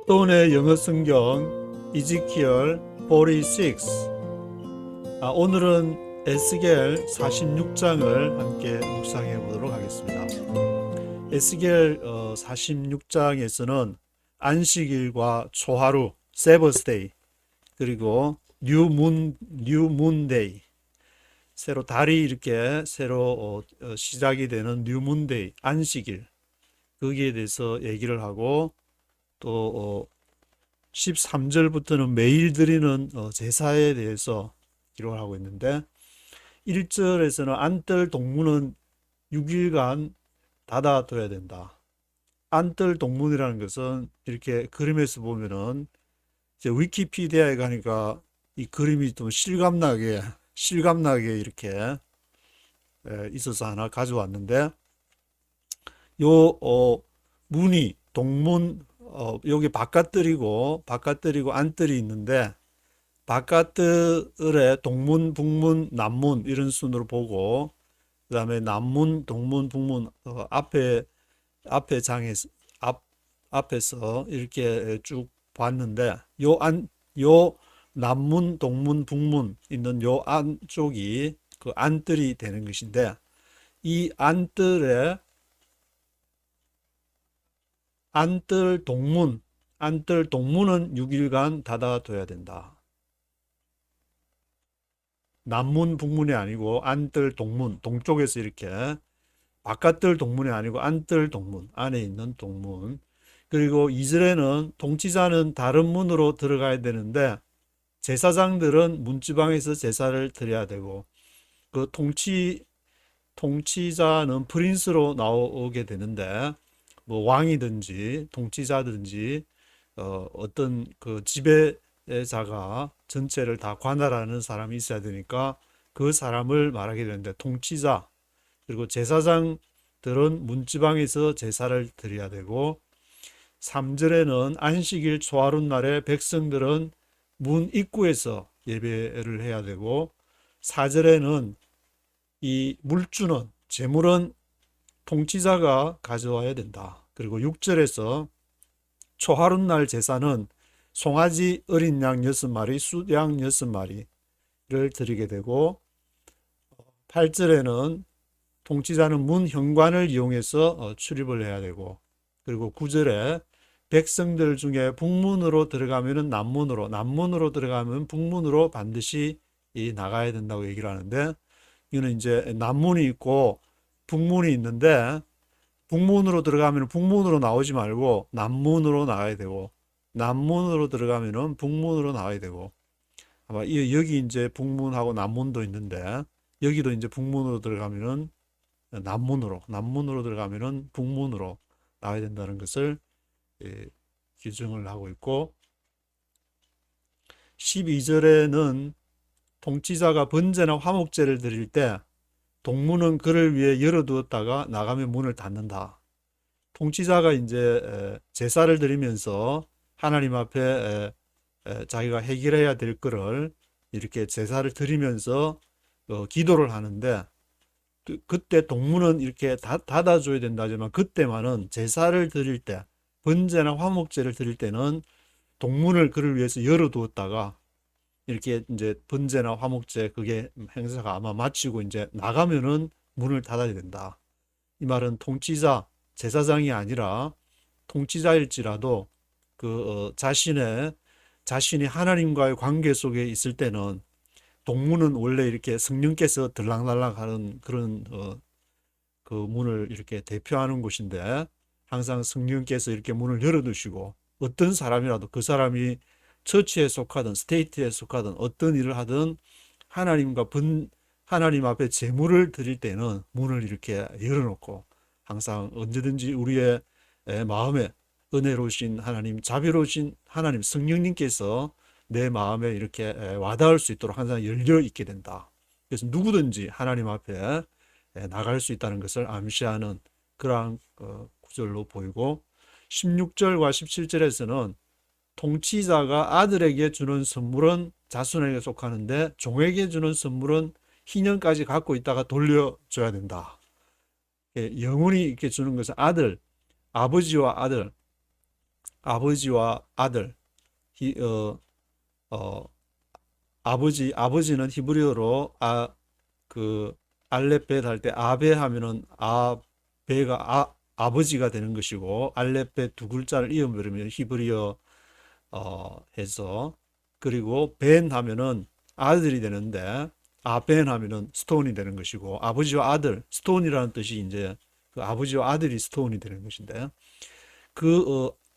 옥돈의 영어 성경 이지키엘 46. 오늘은 에스겔 46장을 함께 묵상해 보도록 하겠습니다. 에스겔 46장에서는 안식일과 초하루 세버스데이, 그리고 뉴문데이, 새로 달이 이렇게 새로 시작이 되는 뉴문데이, 안식일, 거기에 대해서 얘기를 하고, 또 13절부터는 매일 드리는 제사에 대해서 기록을 하고 있는데, 1절에서는 안뜰 동문은 6일간 닫아둬야 된다. 안뜰 동문이라는 것은 이렇게 그림에서 보면은, 이제 위키피디아에 가니까 이 그림이 좀 실감나게 이렇게 있어서 하나 가져왔는데, 요 문이 동문, 여기 바깥뜰이고 안뜰이 있는데, 바깥뜰에 동문, 북문, 남문 이런 순으로 보고, 그 다음에 남문, 동문, 북문, 앞에 장에서 앞에서 이렇게 쭉 봤는데, 요 남문, 동문, 북문 있는 요 안쪽이 그 안뜰이 되는 것인데, 이 안뜰 동문은 6일간 닫아둬야 된다. 남문, 북문이 아니고 안뜰 동문, 동쪽에서 이렇게, 바깥뜰 동문이 아니고 안뜰 동문, 안에 있는 동문. 그리고 이스라엘은 통치자는 다른 문으로 들어가야 되는데, 제사장들은 문지방에서 제사를 드려야 되고, 그 통치자는 프린스로 나오게 되는데, 뭐 왕이든지 통치자든지 어떤 그 지배자가 전체를 다 관할하는 사람이 있어야 되니까 그 사람을 말하게 되는데, 통치자, 그리고 제사장들은 문지방에서 제사를 드려야 되고, 3절에는 안식일 초하룻날에 백성들은 문 입구에서 예배를 해야 되고, 4절에는 이 물주는, 제물은 통치자가 가져와야 된다. 그리고 6절에서 초하룻날 제사는 송아지 어린 양 6마리, 숫양 6마리를 드리게 되고, 8절에는 통치자는 문 현관을 이용해서 출입을 해야 되고, 그리고 9절에 백성들 중에 북문으로 들어가면 남문으로 들어가면 북문으로 반드시 나가야 된다고 얘기를 하는데, 이거는 이제 남문이 있고 북문이 있는데, 북문으로 들어가면 북문으로 나오지 말고 남문으로 나가야 되고, 남문으로 들어가면은 북문으로 나와야 되고, 아마 여기 이제 북문하고 남문도 있는데, 여기도 이제 북문으로 들어가면은 남문으로 들어가면은 북문으로 나와야 된다는 것을 규정을 하고 있고, 12절에는 통치자가 번제나 화목제를 드릴 때 동문은 그를 위해 열어두었다가 나가면 문을 닫는다. 통치자가 이제 제사를 드리면서 하나님 앞에 자기가 해결해야 될 거를 이렇게 제사를 드리면서 기도를 하는데, 그때 동문은 이렇게 닫아줘야 된다지만, 그때만은 제사를 드릴 때, 번제나 화목제를 드릴 때는 동문을 그를 위해서 열어두었다가, 이렇게 이제 번제나 화목제 그게 행사가 아마 마치고 이제 나가면은 문을 닫아야 된다. 이 말은 통치자, 제사장이 아니라 통치자일지라도 그 자신이 하나님과의 관계 속에 있을 때는, 동문은 원래 이렇게 성령께서 들락날락 하는 그런 그 문을 이렇게 대표하는 곳인데, 항상 성령께서 이렇게 문을 열어두시고, 어떤 사람이라도 그 사람이 처치에 속하든 스테이트에 속하든 어떤 일을 하든 하나님 앞에 제물을 드릴 때는 문을 이렇게 열어놓고, 항상 언제든지 우리의 마음에 은혜로우신 하나님, 자비로우신 하나님, 성령님께서 내 마음에 이렇게 와닿을 수 있도록 항상 열려 있게 된다. 그래서 누구든지 하나님 앞에 나갈 수 있다는 것을 암시하는 그러한 구절로 보이고, 16절과 17절에서는 통치자가 아들에게 주는 선물은 자손에게 속하는데, 종에게 주는 선물은 희년까지 갖고 있다가 돌려줘야 된다. 영원히 이렇게 주는 것은 아버지와 아들, 아버지와 아들, 히, 어, 아버지는 히브리어로 그 알렙벳 할 때 아베 하면은 아베가 아버지가 되는 것이고, 알렙벳 두 글자를 이어버리면 히브리어 해서, 그리고 벤 하면은 아들이 되는데, 아벤 하면은 스톤이 되는 것이고, 아버지와 아들, 스톤이라는 뜻이 이제 그 아버지와 아들이 스톤이 되는 것인데,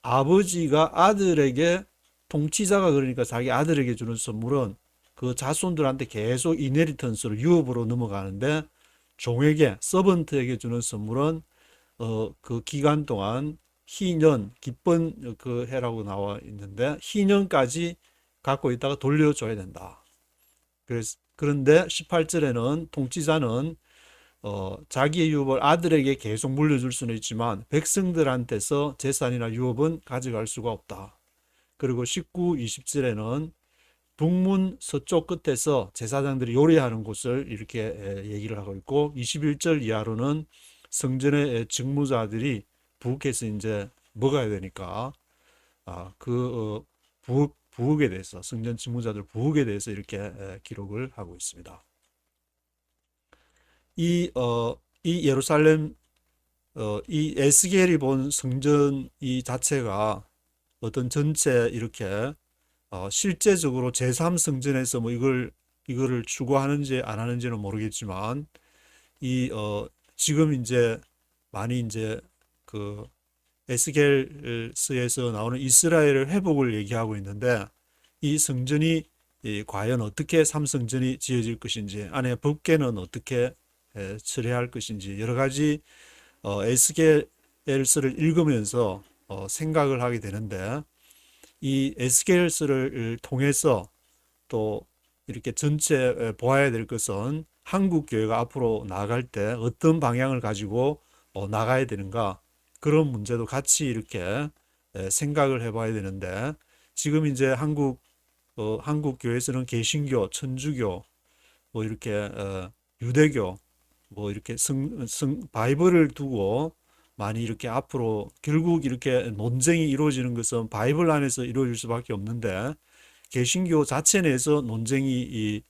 아버지가 아들에게, 통치자가 그러니까 자기 아들에게 주는 선물은 그 자손들한테 계속 이네리턴스로 유업으로 넘어가는데, 종에게, 서번트에게 주는 선물은 그 기간 동안 희년, 기쁜 그 해라고 나와 있는데, 희년까지 갖고 있다가 돌려줘야 된다. 그런데 18절에는 통치자는 자기의 유업을 아들에게 계속 물려줄 수는 있지만 백성들한테서 재산이나 유업은 가져갈 수가 없다. 그리고 19, 20절에는 북문 서쪽 끝에서 제사장들이 요리하는 곳을 이렇게 얘기를 하고 있고, 21절 이하로는 성전의 직무자들이 부엌에서 이제 먹어야 되니까 부엌에 대해서, 성전 직무자들 부엌에 대해서 이렇게 기록을 하고 있습니다. 이 예루살렘, 이 에스겔이 본 성전 이 자체가 어떤 전체 이렇게 실제적으로 제3성전에서 뭐 이거를 추구하는지 안 하는지는 모르겠지만, 지금 이제 많이 이제 그 에스겔서에서 나오는 이스라엘의 회복을 얘기하고 있는데, 이 성전이 과연 어떻게 삼성전이 지어질 것인지, 안에 법궤는 어떻게 처리할 것인지, 여러 가지 에스겔서를 읽으면서 생각을 하게 되는데, 이 에스겔서를 통해서 또 이렇게 전체 보아야 될 것은 한국 교회가 앞으로 나아갈 때 어떤 방향을 가지고 나가야 되는가, 그런 문제도 같이 이렇게 생각을 해봐야 되는데, 지금 이제 한국 교회에서는 개신교, 천주교, 뭐 이렇게 유대교, 뭐 이렇게 바이블을 두고 많이 이렇게 앞으로 결국 이렇게 논쟁이 이루어지는 것은 바이블 안에서 이루어질 수밖에 없는데, 개신교 자체 내에서 논쟁이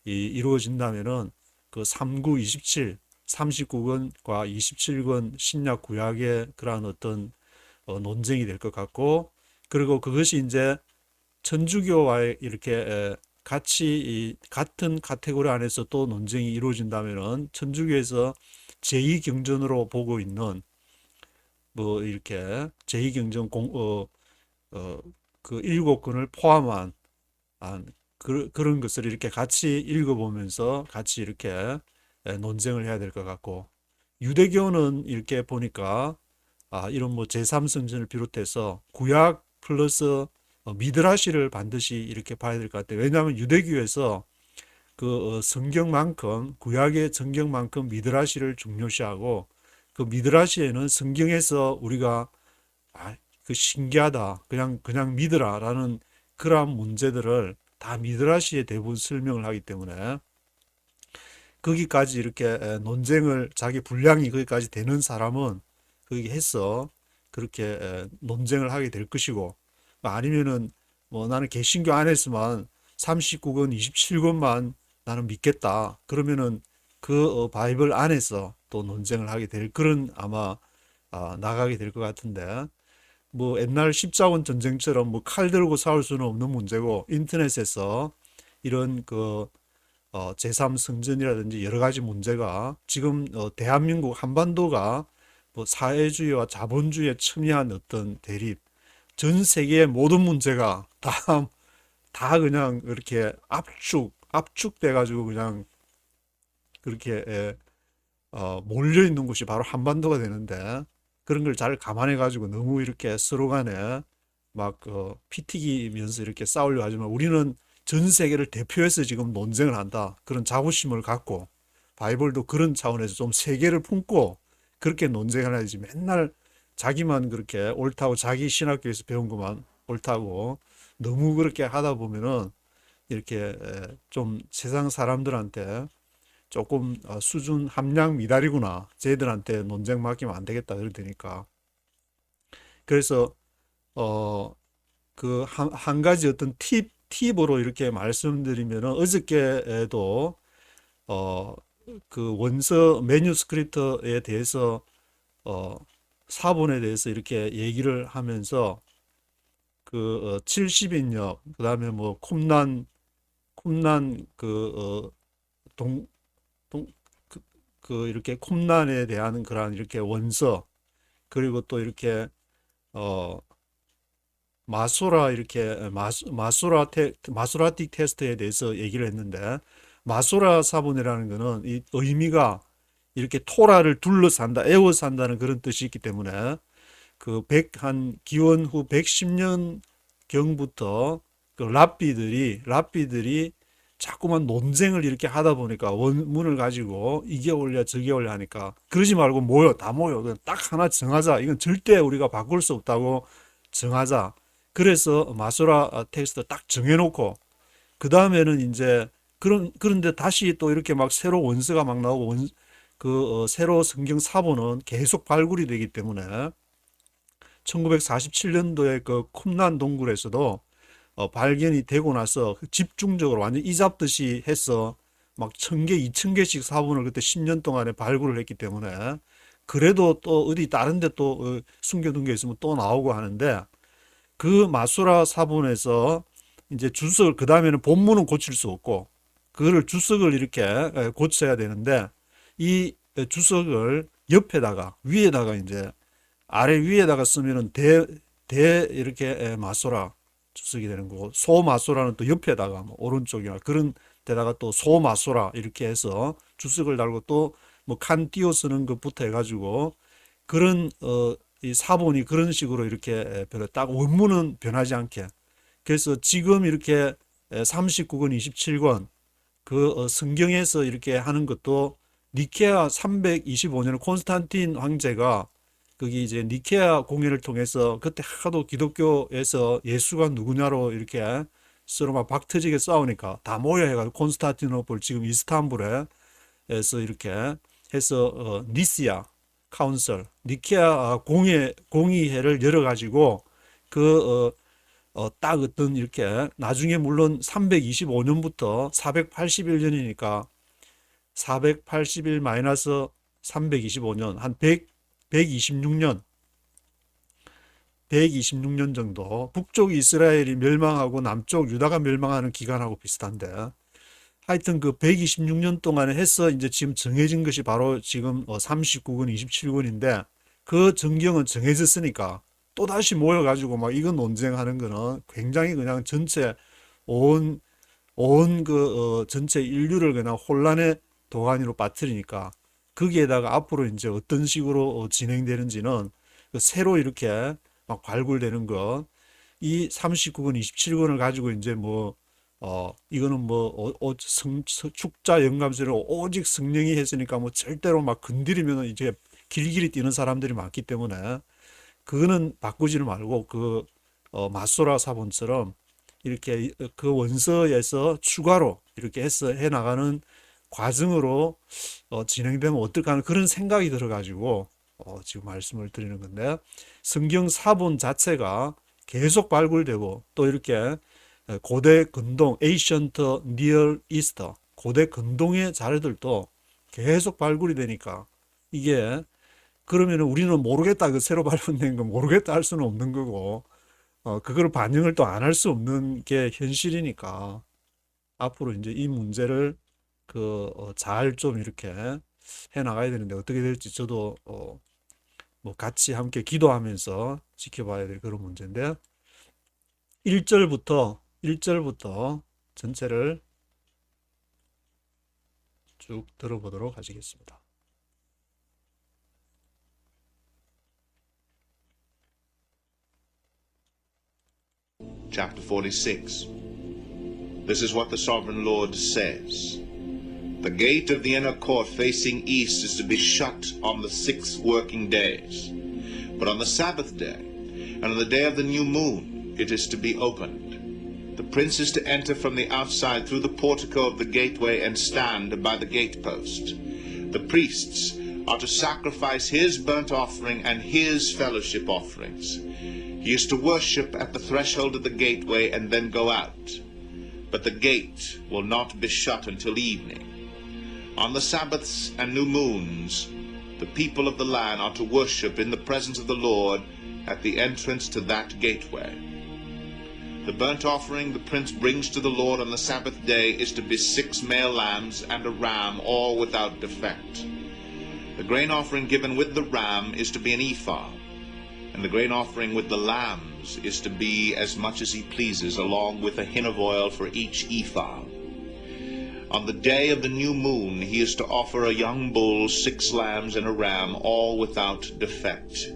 이루어진다면은 그 39, 27, 39권과 27권 신약 구약의 그러한 어떤 논쟁이 될 것 같고, 그리고 그것이 이제 천주교와의 이렇게 같이 같은 카테고리 안에서 또 논쟁이 이루어진다면은, 천주교에서 제2경전으로 보고 있는 뭐 이렇게 제2경전 그 7권을 포함한 그런 것을 이렇게 같이 읽어보면서 같이 이렇게 논쟁을 해야 될 것 같고, 유대교는 이렇게 보니까 이런 뭐 제3성전을 비롯해서 구약 플러스 미드라시를 반드시 이렇게 봐야 될 것 같아요. 왜냐하면 유대교에서 그 성경만큼, 구약의 성경만큼 미드라시를 중요시하고, 그 미드라시에는 성경에서 우리가 그 신기하다, 그냥 믿으라라는 그러한 문제들을 다 미드라시에 대부분 설명을 하기 때문에, 거기까지 이렇게 논쟁을, 자기 분량이 거기까지 되는 사람은 거기 해서 그렇게 논쟁을 하게 될 것이고, 아니면은 뭐 나는 개신교 안에서만 39권, 27권만 나는 믿겠다, 그러면은 그 바이블 안에서 또 논쟁을 하게 될 그런 아마 나가게 될 것 같은데, 뭐 옛날 십자군 전쟁처럼 뭐 칼 들고 싸울 수는 없는 문제고, 인터넷에서 이런 그 제3성전이라든지 여러 가지 문제가 지금 대한민국 한반도가 뭐 사회주의와 자본주의에 첨예한 어떤 대립, 전 세계의 모든 문제가 다 그냥 이렇게 압축돼 가지고 그냥 그렇게 몰려 있는 곳이 바로 한반도가 되는데, 그런 걸 잘 감안해 가지고 너무 이렇게 서로 간에 막 피 튀기면서 이렇게 싸우려 하지만, 우리는 전 세계를 대표해서 지금 논쟁을 한다, 그런 자부심을 갖고, 바이블도 그런 차원에서 좀 세계를 품고 그렇게 논쟁을 하지, 맨날 자기만 그렇게 옳다고, 자기 신학교에서 배운 것만 옳다고 너무 그렇게 하다 보면은 이렇게 좀 세상 사람들한테 조금 수준 함량 미달이구나, 쟤들한테 논쟁 맡기면 안 되겠다, 그러니까. 그래서 한 가지 어떤 팁으로 이렇게 말씀드리면은 어저께에도 어, 그 원서 매뉴스크립트에 대해서 어, 사본에 대해서 이렇게 얘기를 하면서 70인역, 그다음에 뭐 쿰난 동, 동, 그, 이렇게 쿰난에 대한 그러한 이렇게 원서, 그리고 또 이렇게 어, 마소라 이렇게 마소라틱 테스트에 대해서 얘기를 했는데, 마소라 사본이라는 거는 이 의미가 이렇게 토라를 둘러싼다, 에워싼다는 그런 뜻이 있기 때문에 한 기원 후 110년 경부터 그 랍비들이 자꾸만 논쟁을 이렇게 하다 보니까 원문을 가지고 이게 올려 저게 올려 하니까, 그러지 말고 다 모여 그냥 딱 하나 정하자, 이건 절대 우리가 바꿀 수 없다고 정하자. 그래서 마소라 텍스트 딱 정해놓고, 그 다음에는 이제 그런데 다시 또 이렇게 막 새로 원서가 막 나오고 새로 성경 사본은 계속 발굴이 되기 때문에 1947년도에 그 쿰란 동굴에서도 발견이 되고 나서 집중적으로 완전 이잡듯이 해서 막 1000개, 2000개씩 사본을 그때 10년 동안에 발굴을 했기 때문에, 그래도 또 어디 다른 데 또 숨겨둔 게 있으면 또 나오고 하는데, 그 마수라 사본에서 이제 주석을, 그 다음에는 본문은 고칠 수 없고 그거를 주석을 이렇게 고쳐야 되는데, 이 주석을 옆에다가 위에다가 이제 아래 위에다가 쓰면은 대 이렇게 마소라 주석이 되는 거고, 소마소라는 또 옆에다가 뭐 오른쪽이나 그런 데다가 또 소마소라 이렇게 해서 주석을 달고 또 뭐 칸 띄워 쓰는 것부터 해가지고 그런 이 사본이 그런 식으로 이렇게 딱 원문은 변하지 않게. 그래서 지금 이렇게 39권 27권 성경에서 이렇게 하는 것도 니케아 325년 콘스탄틴 황제가 거기 이제 니케아 공회를 통해서, 그때 하도 기독교에서 예수가 누구냐로 이렇게 서로 막 박터지게 싸우니까 다 모여 해가지고 콘스탄티노플 지금 이스탄불에서 이렇게 해서 니시아 카운슬 니케아 공의회를 열어가지고 딱 어떤 이렇게 나중에 물론 325년부터 481년이니까 481 마이너스 325년 한 126년 정도, 북쪽 이스라엘이 멸망하고 남쪽 유다가 멸망하는 기간하고 비슷한데, 하여튼 그 126년 동안에 해서 이제 지금 정해진 것이 바로 지금 39권 27권인데, 그 정경은 정해졌으니까 또다시 모여가지고 막 이거 논쟁하는 거는 굉장히 그냥 전체 전체 인류를 그냥 혼란의 도가니로 빠뜨리니까, 거기에다가 앞으로 이제 어떤 식으로 진행되는지는 새로 이렇게 막 발굴되는 것, 이 39권 27권을 가지고 이제 이거는 축자 영감서를 오직 성령이 했으니까 뭐 절대로 막 건드리면 이제 길길이 뛰는 사람들이 많기 때문에 그거는 바꾸지를 말고 마소라 사본처럼 이렇게 그 원서에서 추가로 이렇게 해서 해나가는 과정으로 진행되면 어떨까 하는 그런 생각이 들어가지고 지금 말씀을 드리는 건데, 성경 사본 자체가 계속 발굴되고 또 이렇게 고대 근동 Ancient Near East, 고대 근동의 자료들도 계속 발굴이 되니까, 이게 그러면 우리는 모르겠다, 그 새로 발견된 거 모르겠다 할 수는 없는 거고, 그걸 반영을 또 안 할 수 없는 게 현실이니까, 앞으로 이제 이 문제를 잘 좀 이렇게 해 나가야 되는데, 어떻게 될지 저도 뭐 같이 함께 기도하면서 지켜봐야 될 그런 문제인데, 1절부터 전체를 쭉 들어보도록 하시겠습니다. Chapter 46. This is what the Sovereign Lord says. The gate of the inner court facing east is to be shut on the 6 working days. But on the Sabbath day, and on the day of the new moon, it is to be opened. The prince is to enter from the outside through the portico of the gateway and stand by the gatepost. The priests are to sacrifice his burnt offering and his fellowship offerings. He is to worship at the threshold of the gateway and then go out. But the gate will not be shut until evening. On the Sabbaths and new moons, the people of the land are to worship in the presence of the Lord at the entrance to that gateway. The burnt offering the prince brings to the Lord on the Sabbath day is to be 6 male lambs and a ram, all without defect. The grain offering given with the ram is to be an ephah, and the grain offering with the lambs is to be as much as he pleases, along with a hin of oil for each ephah. On the day of the new moon he is to offer a young bull, 6 lambs, and a ram, all without defect.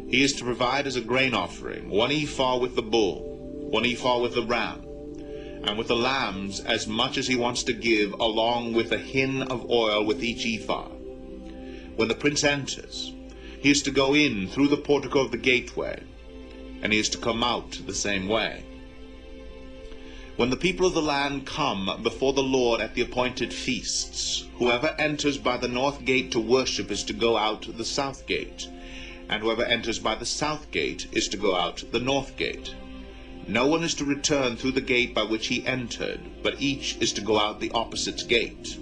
He is to provide as a grain offering 1 ephah with the bull, 1 ephah with the ram, and with the lambs as much as he wants to give, along with a hin of oil with each ephah. When the prince enters, he is to go in through the portico of the gateway, and he is to come out the same way. When the people of the land come before the Lord at the appointed feasts, whoever enters by the north gate to worship is to go out the south gate, and whoever enters by the south gate is to go out the north gate. No one is to return through the gate by which he entered, but each is to go out the opposite gate.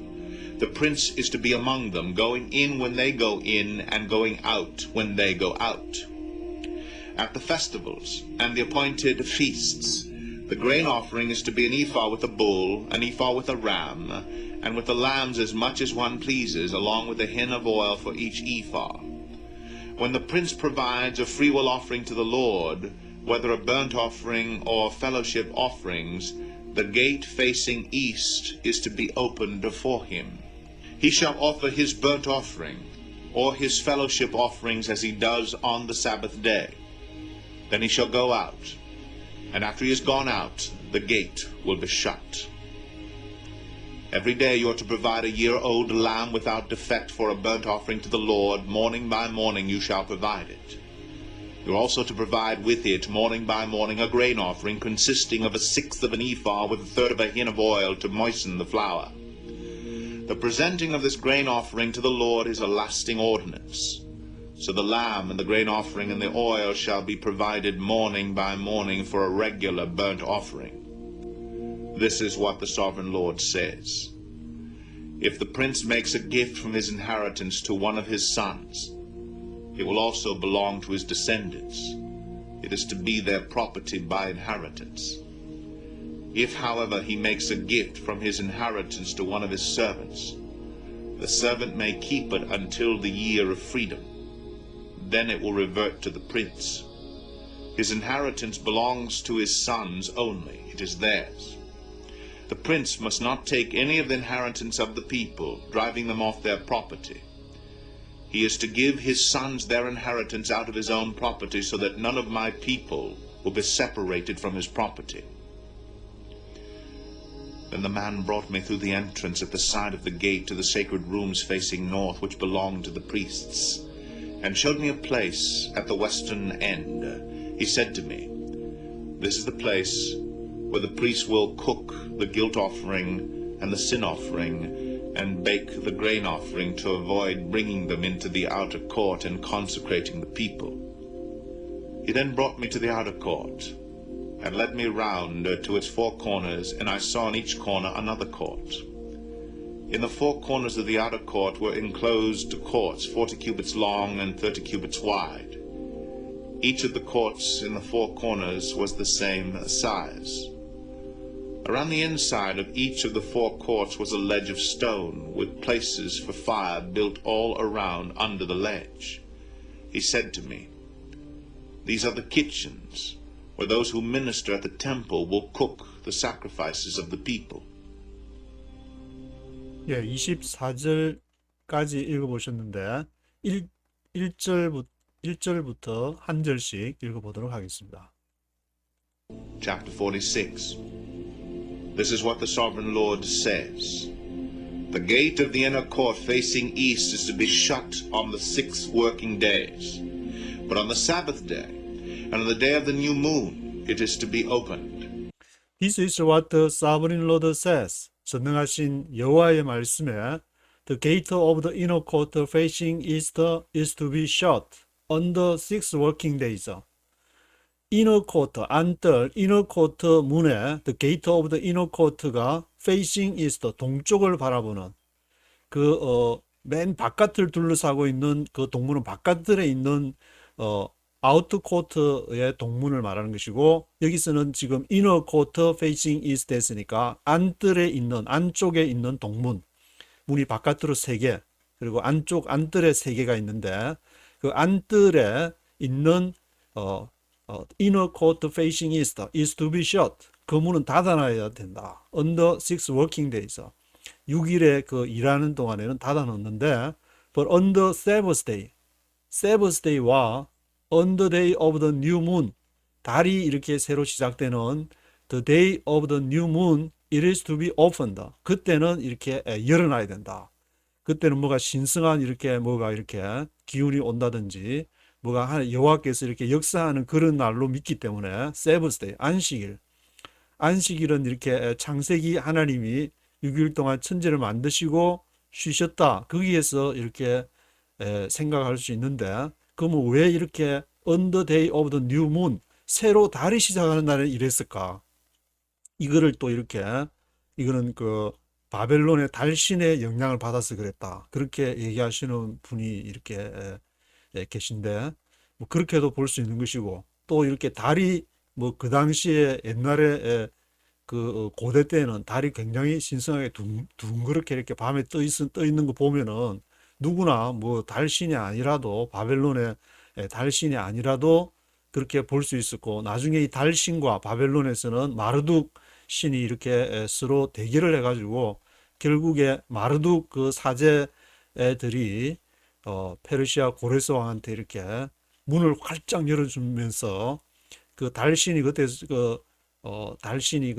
The prince is to be among them, going in when they go in, and going out when they go out. At the festivals and the appointed feasts, the grain offering is to be an ephah with a bull, an ephah with a ram, and with the lambs as much as one pleases, along with a hin of oil for each ephah. When the prince provides a freewill offering to the Lord, whether a burnt offering or fellowship offerings, the gate facing east is to be opened before him. He shall offer his burnt offering or his fellowship offerings as he does on the Sabbath day. Then he shall go out, and after he has gone out, the gate will be shut. Every day you are to provide a year-old lamb without defect for a burnt offering to the Lord. Morning by morning you shall provide it. You are also to provide with it, morning by morning, a grain offering consisting of 1/6 of an ephah with 1/3 of a hin of oil to moisten the flour. The presenting of this grain offering to the Lord is a lasting ordinance. So the lamb and the grain offering and the oil shall be provided morning by morning for a regular burnt offering. This is what the sovereign Lord says. If the prince makes a gift from his inheritance to one of his sons, it will also belong to his descendants. It is to be their property by inheritance. If, however, he makes a gift from his inheritance to one of his servants, the servant may keep it until the year of freedom. Then it will revert to the prince. His inheritance belongs to his sons only. It is theirs. The prince must not take any of the inheritance of the people, driving them off their property. He is to give his sons their inheritance out of his own property, so that none of my people will be separated from his property. Then the man brought me through the entrance at the side of the gate to the sacred rooms facing north, which belonged to the priests, and showed me a place at the western end. He said to me, "This is the place where the priests will cook the guilt offering and the sin offering, and bake the grain offering, to avoid bringing them into the outer court and consecrating the people." He then brought me to the outer court, and led me round to its 4 corners, and I saw in each corner another court. In the 4 corners of the outer court were enclosed courts, 40 cubits long and 30 cubits wide. Each of the courts in the 4 corners was the same size. Around the inside of each of the 4 courts was a ledge of stone, with places for fire built all around under the ledge. He said to me, "These are the kitchens, where those who minister at the temple will cook the sacrifices of the people." 예, 24절까지 읽어보셨는데 1절부터 한 절씩 읽어보도록 하겠습니다. Chapter 46. This is what the sovereign Lord says. The gate of the inner court facing east is to be shut on the 6 working days. But on the Sabbath day and on the day of the new moon it is to be opened. This is what the sovereign Lord says. 전능하신 여호와의 말씀에 The gate of the inner court facing east is to be shut on the 6 working days. inner court, 안뜰, inner court 문에 the gate of the inner court가 facing east, 동쪽을 바라보는 맨 바깥을 둘러싸고 있는 그 동문은 바깥들에 있는 아우트 코트의 동문을 말하는 것이고, 여기서는 지금 inner court facing east 했으니까 안뜰에 있는, 안쪽에 있는 동문, 문이 바깥으로 3개, 그리고 안뜰에 3개가 있는데, 그 안뜰에 있는 inner court facing east is to be shut. 그 문은 닫아놔야 된다. under 6 working days. 6일에 그 일하는 동안에는 닫아놓는데, but on the Sabbath day, Sabbath day와 on the day of the new moon, 달이 이렇게 새로 시작되는 the day of the new moon, it is to be opened. 그때는 이렇게 열어놔야 된다. 그때는 뭐가 신성한 이렇게 뭐가 이렇게 기운이 온다든지 뭐가 여호와께서 이렇게 역사하는 그런 날로 믿기 때문에 Sabbath day, 안식일은 이렇게 창세기 하나님이 6일 동안 천지를 만드시고 쉬셨다. 거기에서 이렇게 생각할 수 있는데, 그러면 왜 이렇게 on the day of the new moon, 새로 달이 시작하는 날에 이랬을까? 이거를 또 이렇게, 이거는 그 바벨론의 달신의 영향을 받아서 그랬다. 그렇게 얘기하시는 분이 이렇게 계신데, 뭐 그렇게도 볼 수 있는 것이고, 또 이렇게 달이 뭐 그 당시에 옛날에 그 고대 때는 달이 굉장히 신성하게 둥그렇게 이렇게 밤에 떠 있는 거 보면은 누구나 뭐 달신이 아니라도, 바벨론의 달신이 아니라도 그렇게 볼 수 있었고, 나중에 이 달신과 바벨론에서는 마르둑 신이 이렇게 서로 대결을 해가지고 결국에 마르둑 그 사제들이 페르시아 고레스 왕한테 이렇게 문을 활짝 열어주면서, 그 달신이 그때 달신이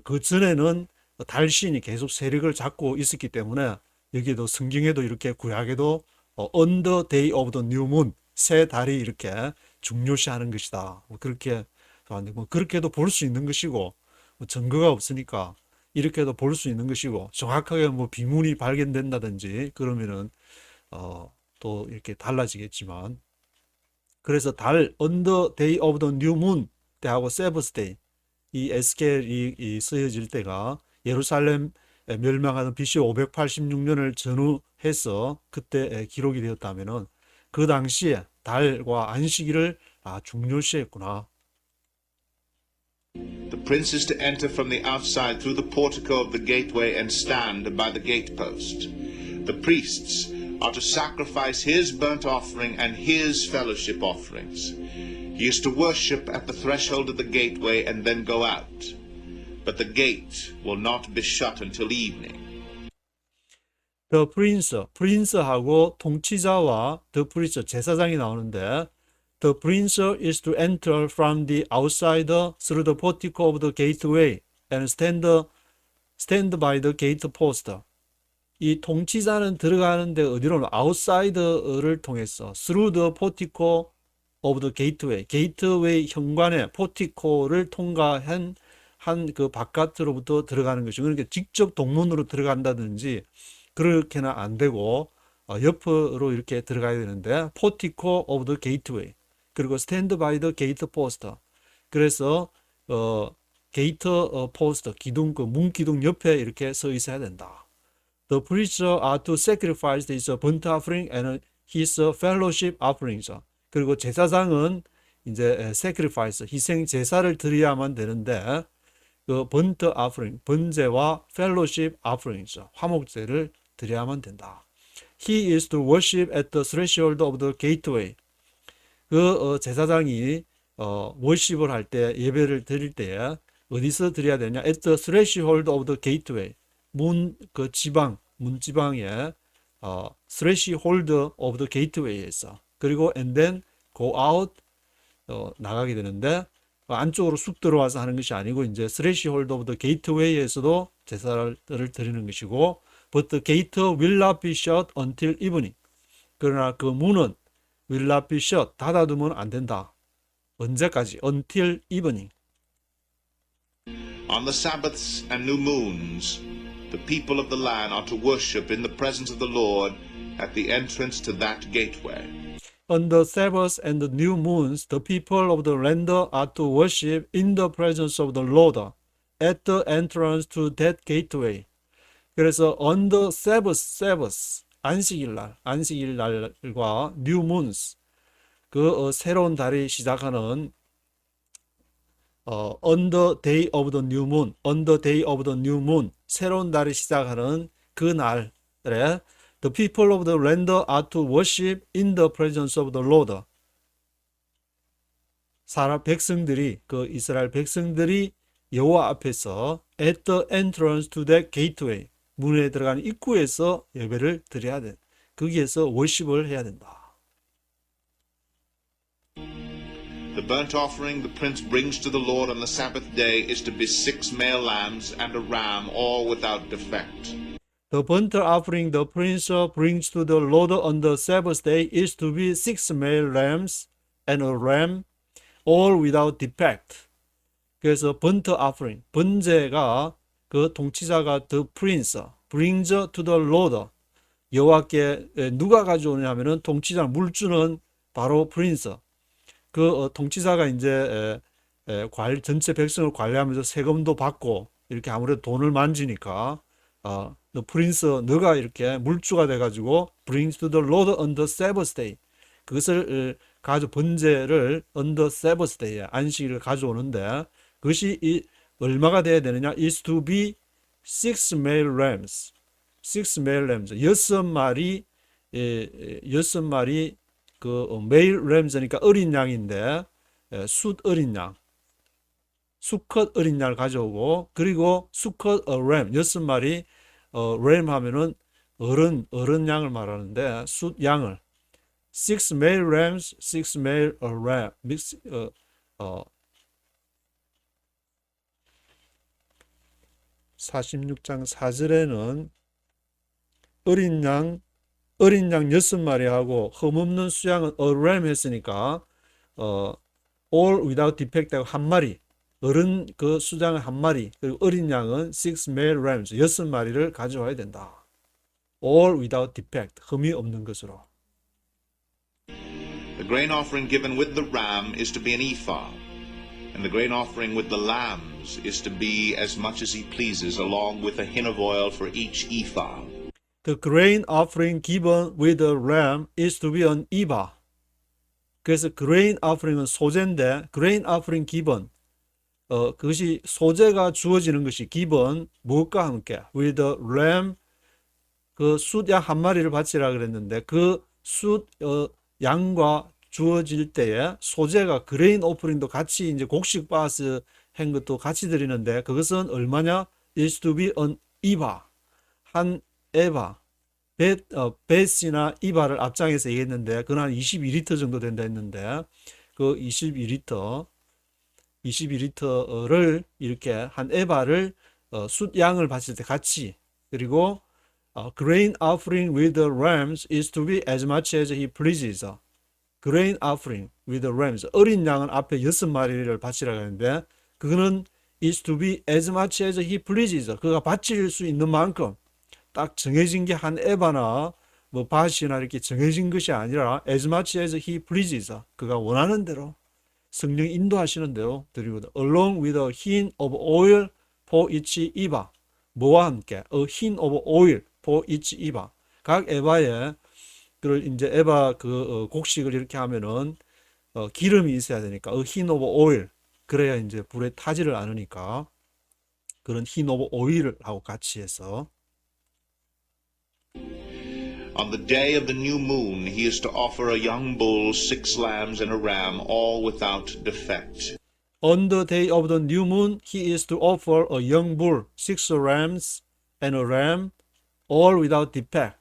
그 전에는 달신이 계속 세력을 잡고 있었기 때문에, 여기도 성경에도 이렇게 구약에도 on the day of the new moon, 새 달이 이렇게 중요시하는 것이다. 뭐 그렇게 뭐 그렇게도 볼 수 있는 것이고, 뭐 증거가 없으니까 이렇게도 볼 수 있는 것이고, 정확하게 뭐 비문이 발견된다든지 그러면은 또 이렇게 달라지겠지만, 그래서 달 on the day of the new moon 때하고 세버스 데이, 이 에스겔이 쓰여질 때가 예루살렘 멸망하는 BC 586년을 전후해서 그때 기록이 되었다면은, 그 당시에 달과 안식일을 중요시했구나. The prince is to enter from the outside through the portico of the gateway and stand by the gatepost. The priests are to sacrifice his burnt offering and his fellowship offerings. He is to worship at the threshold of the gateway and then go out. But the gate will not be shut until evening. The prince, prince하고 통치자와 the priest, 제사장이 나오는데, the prince is to enter from the outside through the portico of the gateway and stand by the gate post. 이 통치자는 들어가는데 어디로? outside를 통해서 through the portico of the gateway, 게이트웨이 현관의 포티코를 통과한 그 바깥으로부터 들어가는 것이고, 그러니까 직접 동문으로 들어간다든지 그렇게는 안 되고 옆으로 이렇게 들어가야 되는데, 포티코 of the gateway, 그리고 stand by the gate post. 그래서 게이트 포스트, 기둥, 그 문기둥 옆에 이렇게 서 있어야 된다. The priests are to sacrifice his burnt offering and his fellowship offerings. 그리고 제사장은 이제 sacrifice, 희생 제사를 드려야만 되는데, 그 burnt offering, 번제와 fellowship offerings, 화목제를 드려야만 된다. He is to worship at the threshold of the gateway. 그 제사장이 worship을 할 때, 예배를 드릴 때 어디서 드려야 되냐? At the threshold of the gateway. 문 지방에 threshold of the gateway에서, 그리고 and then go out, 나가게 되는데, 안쪽으로 쑥 들어와서 하는 것이 아니고 이제 threshold of the gateway에서도 제사를 드리는 것이고, but the gate will not be shut until evening. 그러나 그 문은 will not be shut, 닫아두면 안 된다. 언제까지? until evening. On the Sabbaths and new moons, the people of the land are to worship in the presence of the Lord at the entrance to that gateway. On the Sabbath and the new moons, the people of the land are to worship in the presence of the Lord at the entrance to that gateway. 그래서 on the Sabbath, 안식일 날과 new moons, 새로운 달이 시작하는 on the day of the new moon, on the day of the new moon, 새로운 달이 시작하는 그 날에 the people of the land are to worship in the presence of the Lord. 백성들이, 이스라엘 백성들이 여호와 앞에서 at the entrance to that gateway, 문에 들어가는 입구에서 예배를 드려야 돼. 거기에서 worship을 해야 된다. The burnt offering the prince brings to the Lord on the Sabbath day is to be 6 male lambs and a ram, all without defect. The burnt offering the prince brings to the Lord on the Sabbath day is to be 6 male lambs and a ram, all without defect. 그래서 burnt offering, 번제가 그 통치자가 the prince brings to the Lord, 여호와께 누가 가져오냐 하면은 통치자, 물주는 바로 prince. 통치자가 이제 전체 백성을 관리하면서 세금도 받고 이렇게 아무래도 돈을 만지니까 the prince, 너가 이렇게 물주가 돼가지고 brings to the Lord on the Sabbath day, 그것을 번제를 on the Sabbath day, 안식일을 가져오는데 그것이 얼마가 돼야 되느냐? is to be 6 male lambs, 6 male lambs, 6마리 male lambs니까 어린 양인데 숫 어린 양, 수컷 어린 양을 가져오고, 그리고 수컷 ram, 6마리 ram 하면은 어른 양을 말하는데 숫 양을 6 male rams, 6 male ram, 46장 4절에는 어린 양 6마리하고 흠없는 수양은 a ram 했으니까 all without defect 하고 한 마리, 어른 수장은 한 마리, 그리고 어린 양은 6 male rams, 6마리를 가져와야 된다. all without defect, 흠이 없는 것으로. The grain offering given with the ram is to be an ephah, and the grain offering with the lambs is to be as much as he pleases, along with a hin of oil for each ephah. The grain offering given with the ram is to be an ephah. 그래서 grain offering은 소제인데 grain offering given, 그것이 소제가 주어지는 것이 given, 무엇과 함께 with the ram, 숫 양 한 마리를 바치라 그랬는데 숫 양과 주어질 때에 소제가 grain offering도 같이 이제 곡식 바스 한 것도 같이 드리는데 그것은 얼마냐? is to be an ephah, 한 에바, 벳이나 이바를 앞장에서 얘기했는데 그건 한 22리터 정도 된다 했는데 그 22리터를 이렇게 한 에바를 숫 양을 바칠 때 같이, 그리고 grain offering with the rams is to be as much as he pleases. grain offering with the rams, 어린 양은 앞에 6마리를 바치라고 하는데 그거는 is to be as much as he pleases, 그가 바칠 수 있는 만큼 딱 정해진 게 한 에바나 뭐 밭이나 이렇게 정해진 것이 아니라 as much as he pleases, 그가 원하는 대로 성령이 인도하시는 대로 드리고, along with a hin of oil for each ephah, 뭐와 함께 a hin of oil for each ephah, 각 에바에 이제 에바 곡식을 이렇게 하면은 기름이 있어야 되니까 a hin of oil, 그래야 이제 불에 타지를 않으니까 그런 hin of oil을 하고 같이 해서. On the day of the new moon, he is to offer a young bull, 6 lambs, and a ram, all without defect. On the day of the new moon, he is to offer a young bull, 6 rams, and a ram, all without defect.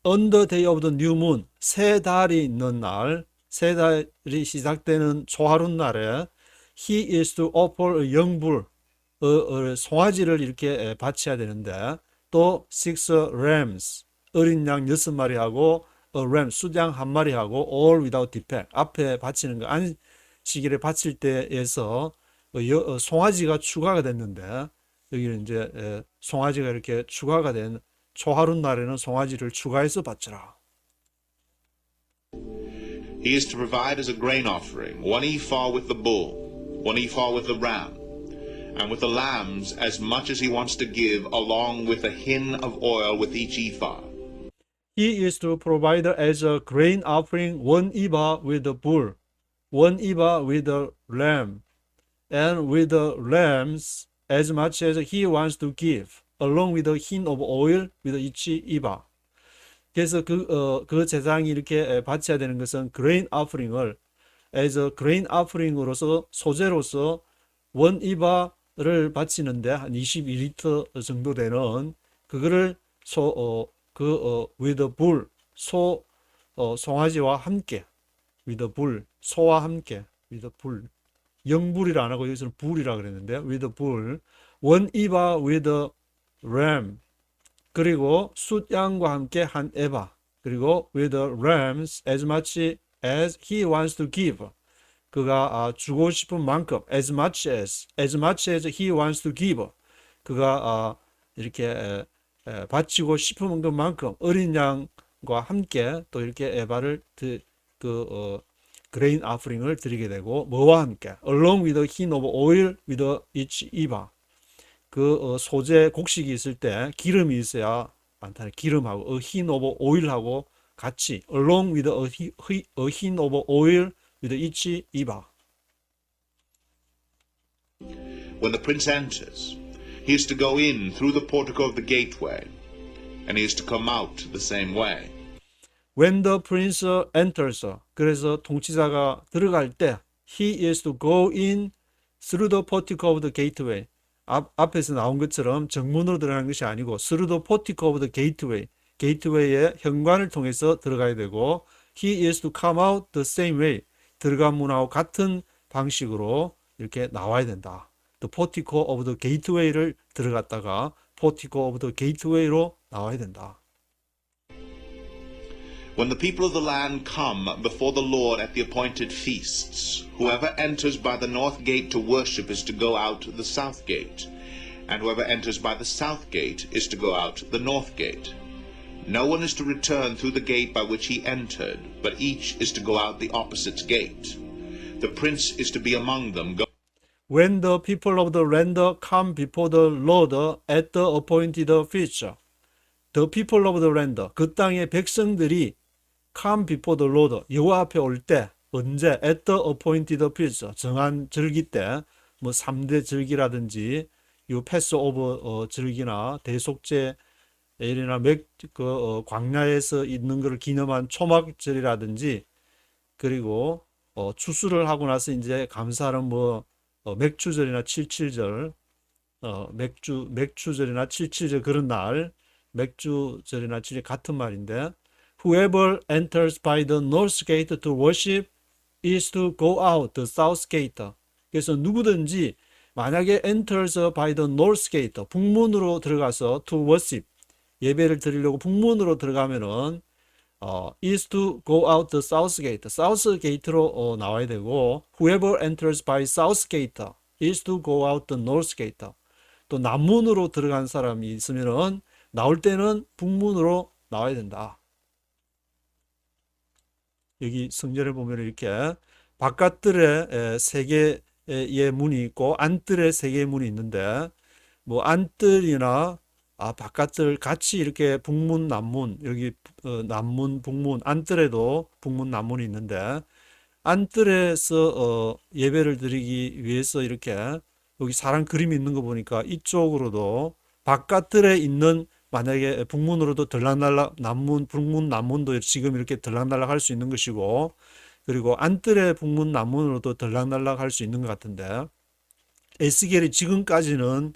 On the day of the new moon, 새 달이 있는 날, 새 달이 시작되는 초하룻 날에 he is to offer a young bull, 송아지를 이렇게 바쳐야 되는데 또 6 rams, 어린 양 6마리하고 ram, 숫양 1마리하고 all without defect, 앞에 바치는 거 안식일에 바칠 때에서 송아지가 추가가 됐는데 여기는 이제 송아지가 이렇게 추가가 된 초하룻 날에는 송아지를 추가해서 바쳐라. he is to provide as a grain offering 1 ephah with the bull, 1 ephah with the ram, and with the lambs as much as he wants to give, along with a hin of oil with each ephah. He is to provide as a grain offering 1 ephah with the bull, 1 ephah with the lamb, and with the lambs as much as he wants to give, along with a hin of oil with each ephah. 그래서 그 제사장이 이렇게 바쳐야 되는 것은 grain offering을 as a grain offering 으로서 소재로서 1 ephah를 바치는데 한 22리터 정도 되는 그거를 with the bull 송아지와 함께 with the bull 소와 함께 with the bull 영불이라 안 하고 여기서는 불이라 그랬는데 with the bull 1 ephah with the ram 그리고 숫양과 함께 한 에바 그리고 with the rams as much as he wants to give 그가 주고 싶은 만큼 as much as he wants to give 그가 이렇게 바치고 싶은 것만큼 어린 양과 함께 또 이렇게 에바를 grain offering을 드리게 되고 뭐와 함께 along with a hin of oil with each ephah 그 소재 곡식이 있을 때 기름이 있어야 많다는 기름하고 a hin of oil하고 같이 along with a hin of oil with each ephah. When the prince enters, he is to go in through the portico of the gateway, and he is to come out the same way. When the prince enters, 그래서 통치자가 들어갈 때 he is to go in through the portico of the gateway. 앞에서 나온 것처럼 정문으로 들어가는 것이 아니고 through the portico of the gateway. 게이트웨이의 현관을 통해서 들어가야 되고 he is to come out the same way. 들어간 문하고 같은 방식으로 이렇게 나와야 된다. The portico of the gateway를 들어갔다가 portico of the gateway로 나와야 된다. When the people of the land come before the Lord at the appointed feasts, whoever enters by the north gate to worship is to go out the south gate, and whoever enters by the south gate is to go out the north gate. No one is to return through the gate by which he entered, but each is to go out the opposite gate. The prince is to be among them. When the people of the land come before the Lord at the appointed feast, the people of the land, 그 땅의 백성들이 come before the Lord, 여호와 앞에 올 때, 언제? at the appointed feast, 정한 절기 때, 뭐 3대 절기라든지, 요 패스오버 절기나 대속제, 예리나 광야에서 있는 것을 기념한 초막절이라든지, 그리고 추수를 하고 나서 이제 감사하는 뭐 맥주절이나 칠칠절, 맥주절이나 칠칠절 그런 날, 맥주절이나 칠칠 같은 말인데, whoever enters by the north gate to worship is to go out the south gate. 그래서 누구든지 만약에 enters by the north gate, 북문으로 들어가서 to worship, 예배를 드리려고 북문으로 들어가면은 is to go out the south gate, south gate로 나와야 되고 whoever enters by south gate is to go out the north gate. 또 남문으로 들어간 사람이 있으면은 나올 때는 북문으로 나와야 된다. 여기 성전을 보면 이렇게 바깥뜰에 세 개의 문이 있고 안뜰에 세 개의 문이 있는데 뭐 안뜰이나 바깥뜰 같이 이렇게 북문 남문 여기 남문 북문 안뜰에도 북문 남문이 있는데 안뜰에서 예배를 드리기 위해서 이렇게 여기 사람 그림이 있는 거 보니까 이쪽으로도 바깥뜰에 있는 만약에 북문으로도 들락날락 남문 북문 남문도 지금 이렇게 들락날락 할 수 있는 것이고 그리고 안뜰의 북문 남문으로도 들락날락 할 수 있는 것 같은데 에스겔이 지금까지는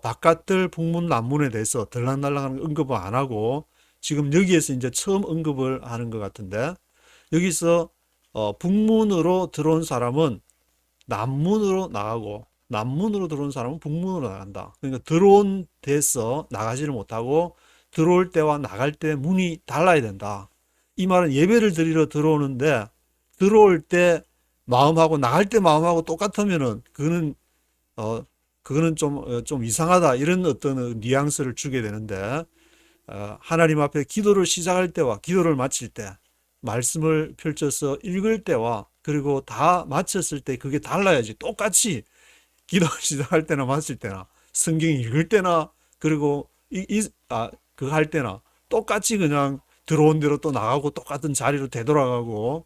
바깥뜰 북문 남문에 대해서 들락날락하는 언급을 안 하고 지금 여기에서 이제 처음 언급을 하는 것 같은데 여기서 북문으로 들어온 사람은 남문으로 나가고 남문으로 들어온 사람은 북문으로 나간다. 그러니까 들어온 데서 나가지를 못하고 들어올 때와 나갈 때 문이 달라야 된다. 이 말은 예배를 드리러 들어오는데 들어올 때 마음하고 나갈 때 마음하고 똑같으면은 그거는 좀 이상하다. 이런 어떤 뉘앙스를 주게 되는데 하나님 앞에 기도를 시작할 때와 기도를 마칠 때 말씀을 펼쳐서 읽을 때와 그리고 다 마쳤을 때 그게 달라야지. 똑같이 기도 시작할 때나 마칠 때나 성경 읽을 때나 그리고 그거 할 때나 똑같이 그냥 들어온 대로 또 나가고 똑같은 자리로 되돌아가고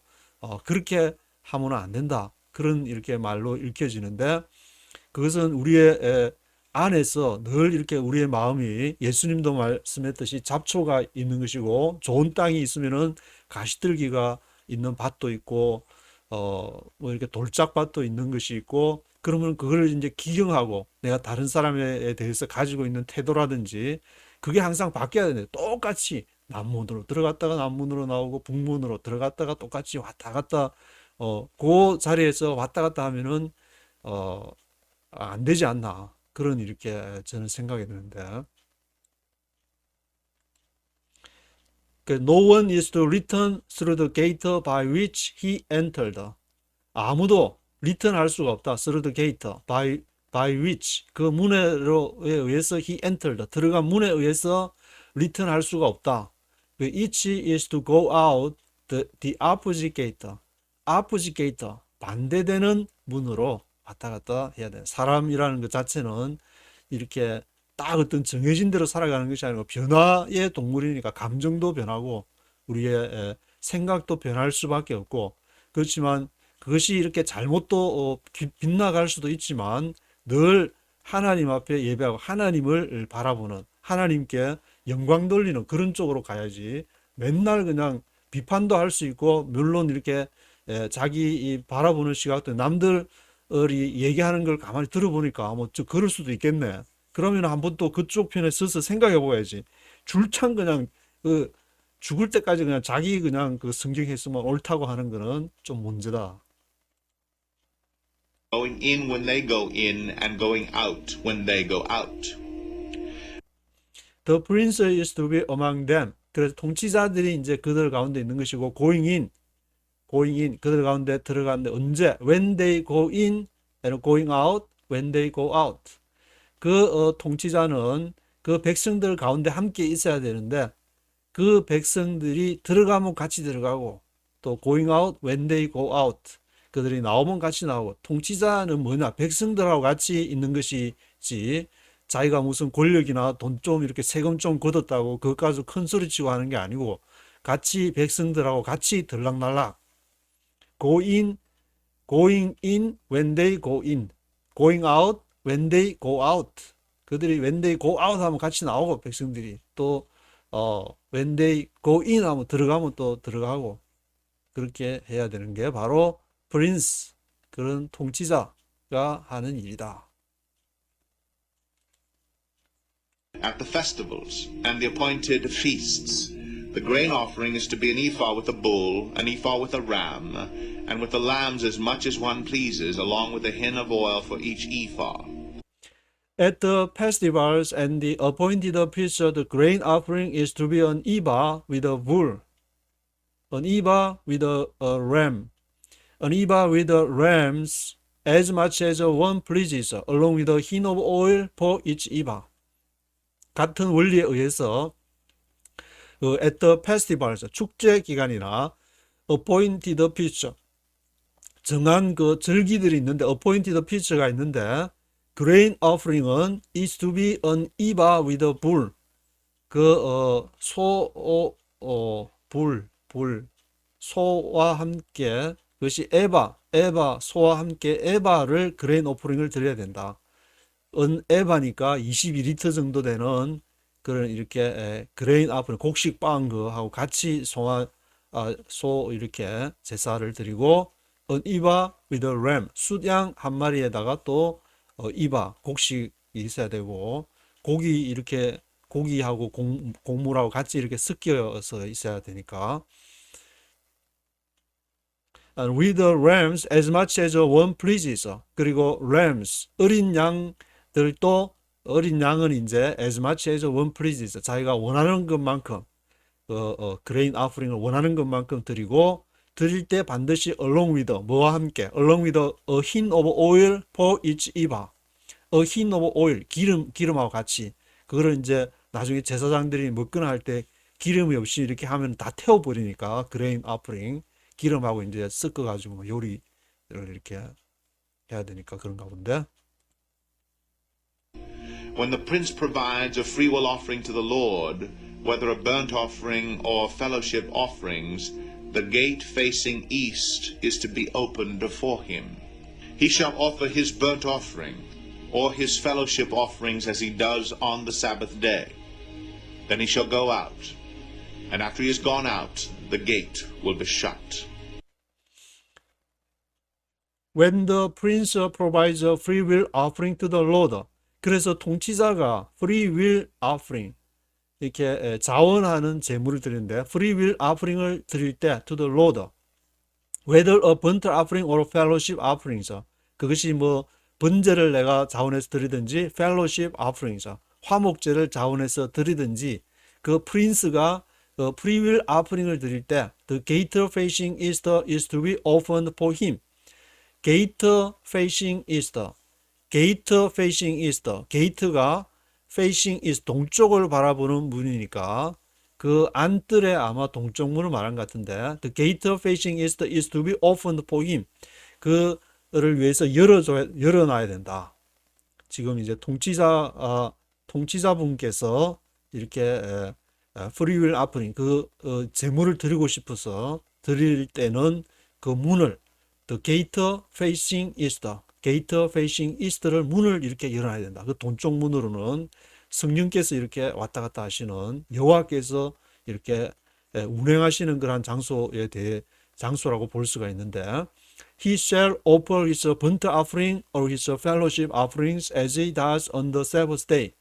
그렇게 하면 안 된다. 그런 이렇게 말로 읽혀지는데 그것은 우리의 안에서 늘 이렇게 우리의 마음이 예수님도 말씀했듯이 잡초가 있는 것이고 좋은 땅이 있으면은 가시들기가 있는 밭도 있고 뭐 이렇게 돌짝밭도 있는 것이 있고 그러면 그걸 이제 기경하고 내가 다른 사람에 대해서 가지고 있는 태도라든지 그게 항상 바뀌어야 되는데 똑같이 남문으로 들어갔다가 남문으로 나오고 북문으로 들어갔다가 똑같이 왔다 갔다 그 자리에서 왔다 갔다 하면은 안 되지 않나 그런 이렇게 저는 생각이 드는데 No one is to return through the gate by which he entered. 아무도 return 할 수가 없다. through the gate by which 그 문에로 의해서 he entered 들어간 문에 의해서 return 할 수가 없다. Each is to go out the opposite gate. opposite gate 반대되는 문으로 왔다 갔다 해야 돼. 사람이라는 것 자체는 이렇게 딱 어떤 정해진 대로 살아가는 것이 아니고 변화의 동물이니까 감정도 변하고 우리의 생각도 변할 수밖에 없고 그렇지만 그것이 이렇게 잘못도 빗나갈 수도 있지만 늘 하나님 앞에 예배하고 하나님을 바라보는 하나님께 영광 돌리는 그런 쪽으로 가야지 맨날 그냥 비판도 할 수 있고 물론 이렇게 자기 바라보는 시각도 남들이 얘기하는 걸 가만히 들어보니까 뭐 그럴 수도 있겠네. 그러면 한번 또 그쪽 편에 서서 생각해 봐야지. 줄창 그냥 죽을 때까지 그냥 자기 그냥 그 성경 했으면 옳다고 하는 거는 좀 문제다. Going in when they go in and going out when they go out. The prince is to be among them. 그래서 통치자들이 이제 그들 가운데 있는 것이고 going in 그들 가운데 들어가는데 언제? When they go in and going out when they go out. 그 통치자는 그 백성들 가운데 함께 있어야 되는데 그 백성들이 들어가면 같이 들어가고 또 going out when they go out 그들이 나오면 같이 나오고 통치자는 뭐냐 백성들하고 같이 있는 것이지 자기가 무슨 권력이나 돈 좀 이렇게 세금 좀 걷었다고 그것 가지고 큰 소리 치고 하는 게 아니고 같이 백성들하고 같이 들락날락 going in when they go in going out when they go out 그들이 when they go out 하면 같이 나오고 백성들이 또 when they go in 하면 들어가면 또 들어가고 그렇게 해야 되는 게 바로 프린스 그런 통치자가 하는 일이다. At the festivals and the appointed feasts, the grain offering is to be an ephah with a bull, an ephah with a ram, and with the lambs as much as one pleases, along with a hin of oil for each ephah. At the festivals and the appointed feasts, the grain offering is to be an ephah with a bull, an ephah with a ram, an ephah with the rams as much as one pleases, along with a hin of oil for each ephah. 같은 원리에 의해서 at the festivals, 축제 기간이나 appointed feast, 정한 그 절기들이 있는데 appointed feast가 있는데 grain offering은 is to be an ephah with a bull. 소와 함께 그것이 소와 함께 에바를 그레인 오프링을 드려야 된다. 에바니까 22리터 정도 되는 그런 이렇게 그레인 오프링 곡식 빵 거하고 같이 소 이렇게 제사를 드리고 이바 with a ram 숫양 한 마리에다가 또 이바 곡식이 있어야 되고 고기하고 곡물하고 같이 이렇게 섞여서 있어야 되니까 and with the rams as much as one pleases 그리고 rams 어린 양들도 어린 양은 이제 as much as one pleases 자기가 원하는 것만큼 그레인 오프링을 원하는 것만큼 드리고 드릴 때 반드시 along with 뭐와 함께 along with a hin of oil for each ephah a hin of oil 기름하고 같이 그거를 이제 나중에 제사장들이 먹거나 할 때 기름이 없이 이렇게 하면 다 태워버리니까 그레인 오퍼링 기름하고 이제 섞어가지고 요리를 이렇게 해야 되니까 그런가 본데. When the prince provides a freewill offering to the Lord, whether a burnt offering or fellowship offerings, the gate facing east is to be opened before him. He shall offer his burnt offering or his fellowship offerings as he does on the Sabbath day. Then he shall go out, and after he has gone out, the gate will be shut. When the prince provides a free will offering to the Lord. 그래서 통치자가 free will offering 이렇게 자원하는 제물을 드리는데 free will offering을 드릴 때 to the Lord. Whether a burnt offering or fellowship offerings. 그것이 뭐 번제를 내가 자원해서 드리든지 fellowship offerings. 화목제를 자원해서 드리든지 그 프린스가 free will offering을 드릴 때 the gate facing east is to be opened for him. gate facing east. 게이트 페이싱 이스트. 게이트가 페이싱 이스트 동쪽을 바라보는 문이니까 그 안뜰에 아마 동쪽 문을 말한 것 같은데 the gate facing east is to be opened for him. 그를 위해서 열어놔야 된다. 지금 이제 통치자분께서 이렇게 free will offering 제물을 드리고 싶어서 드릴 때는 그 문을 the gate facing east 게이트 페이싱 이스트를 문을 이렇게 열어놔야 된다. 그 동쪽 문으로는 성령께서 이렇게 왔다 갔다 하시는 여호와께서 이렇게 운행하시는 그러한 장소라고 볼 수가 있는데 He shall offer his burnt offering or his fellowship offerings as he does on the Sabbath day.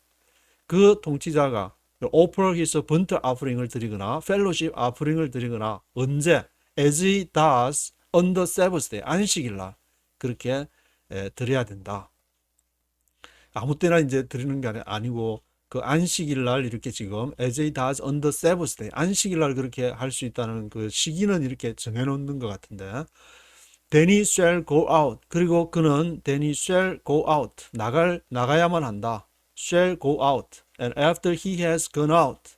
그 통치자가 offer his burnt offering을 드리거나 fellowship offering을 드리거나 언제 as he does on the Sabbath day 안식일날 그렇게 드려야 된다. 아무 때나 이제 드리는 게 아니고 그 안식일 날 이렇게 지금 as he does on the Sabbath day 안식일 날 그렇게 할 수 있다는 그 시기는 이렇게 정해 놓는 것 같은데 then he shall go out 그리고 그는 then he shall go out 나가야만 한다. shall go out and after he has gone out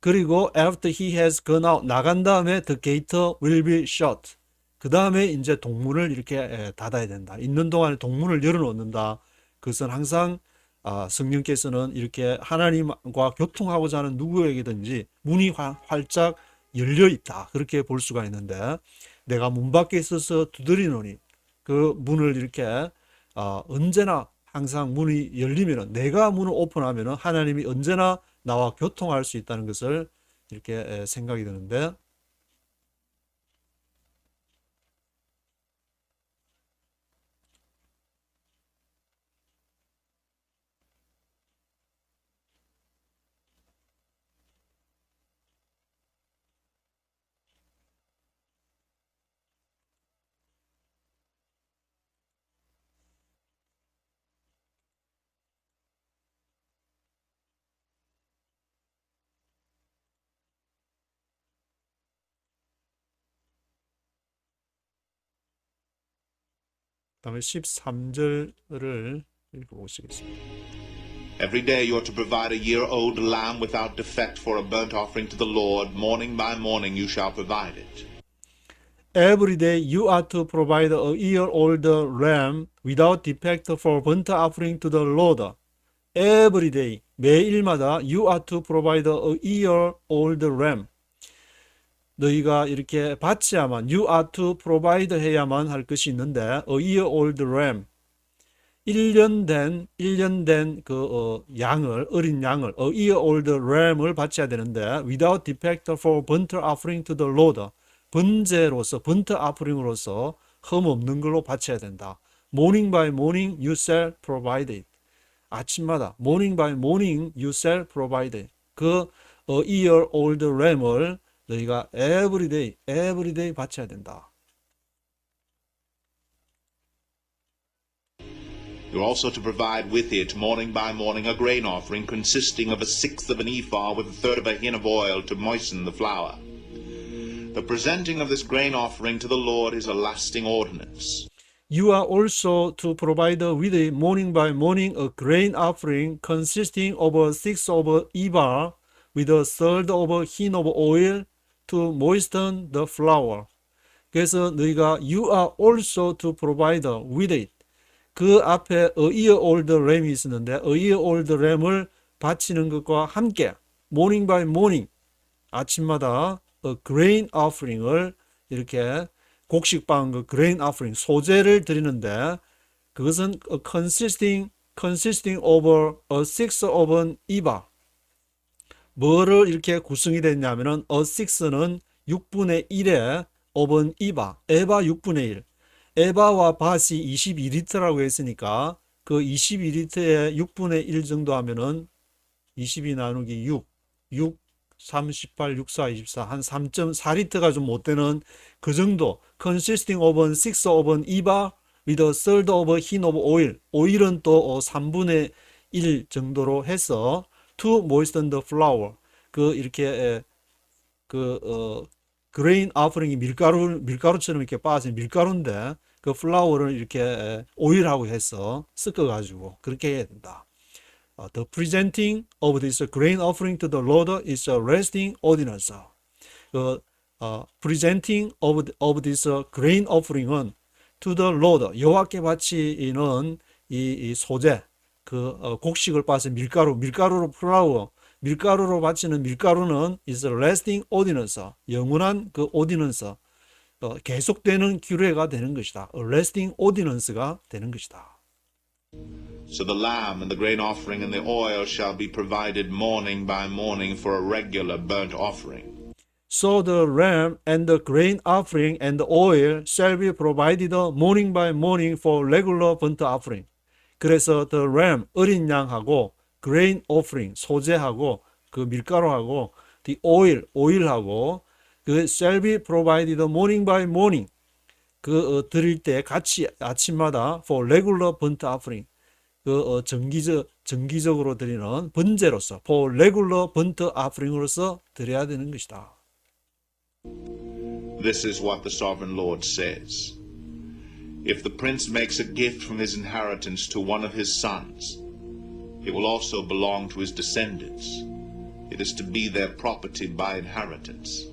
그리고 after he has gone out 나간 다음에 the gate will be shut 그 다음에 이제 동문을 이렇게 닫아야 된다. 있는 동안에 동문을 열어놓는다. 그것은 항상 성령께서는 이렇게 하나님과 교통하고자 하는 누구에게든지 문이 활짝 열려 있다. 그렇게 볼 수가 있는데 내가 문 밖에 있어서 두드리노니 그 문을 이렇게 언제나 항상 문이 열리면은 내가 문을 오픈하면은 하나님이 언제나 나와 교통할 수 있다는 것을 이렇게 생각이 드는데 그다음에 13절을 읽어보시겠습니다. Every day you are to provide a year-old lamb without defect for a burnt offering to the Lord. Morning by morning you shall provide it. Every day you are to provide a year-old lamb without defect for burnt offering to the Lord. Every day, 매일마다 you are to provide a year-old lamb. 너희가 이렇게 바쳐야만, you are to provide 해야만 할 것이 있는데, a year-old lamb. 1년 된 양을, 어린 양을, a year-old lamb을 바쳐야 되는데, without defect for burnt offering to the Lord. 번제로서, burnt offering으로서 흠 없는 걸로 바쳐야 된다. Morning by morning you shall provide it. 아침마다, morning by morning you shall provide it. 그 a year-old lamb을 너희가 every day 바쳐야 된다. You're also to provide with it, morning by morning, a grain offering consisting of 1/6 of an ephah with 1/3 of a hin of oil to moisten the flour. The presenting of this grain offering to the Lord is a lasting ordinance. You are also to provide with it morning by morning a grain offering consisting of 1/6 of an ephah with a third of a hin of oil to moisten the flour. 그래서 너희가 you are also to provide with it. 그 앞에 a year old lam이 있었는데 a year old lam을 바치는 것과 함께 morning by morning 아침마다 a grain offering을 이렇게 곡식 빻은 그 grain offering 소제를 드리는데 그것은 consisting over a sixth of an ephah. 뭐를 이렇게 구성이 됐냐면은 a sixth는 6분의 1에 of an ephah, 에바 6분의 1. 에바와 밭이 22리터라고 했으니까 그 22리터에 6분의 1 정도 하면은 22 나누기 6, 38, 64, 24, 한 3.4리터가 좀 못 되는 그 정도. consisting of an sixth of an ephah with a third of a hin of oil. 오일은 또 3분의 1 정도로 해서 to moisten the flour. 그 이렇게 grain offering이 밀가루처럼 이렇게 빻은 밀가루인데 그 플라워를 이렇게 오일하고 해서 섞어가지고 그렇게 해야 된다. The presenting of this grain offering to the Lord is a resting ordinance. Presenting of this grain offering은 to the Lord 여호와께 바치는 이 소재 그 곡식을 빻은 밀가루로 플라워 밀가루로 바치는 밀가루는 is a lasting ordinance. 영원한 그 ordinance. 계속되는 규례가 되는 것이다. A lasting ordinance가 되는 것이다. So the lamb and the grain offering and the oil shall be provided morning by morning for a regular burnt offering. So the ram and the grain offering and the oil shall be provided morning by morning for regular burnt offering. 그래서 the ram 어린 양하고 grain offering 소재하고 그 밀가루하고 the oil하고 그 shall be provided morning by morning 그 드릴 때 같이 아침마다 for regular burnt offering 그 정기적으로 드리는 번제로서 for regular burnt offering으로서 드려야 되는 것이다. This is what the sovereign Lord says. If the prince makes a gift from his inheritance to one of his sons, it will also belong to his descendants. It is to be their property by inheritance.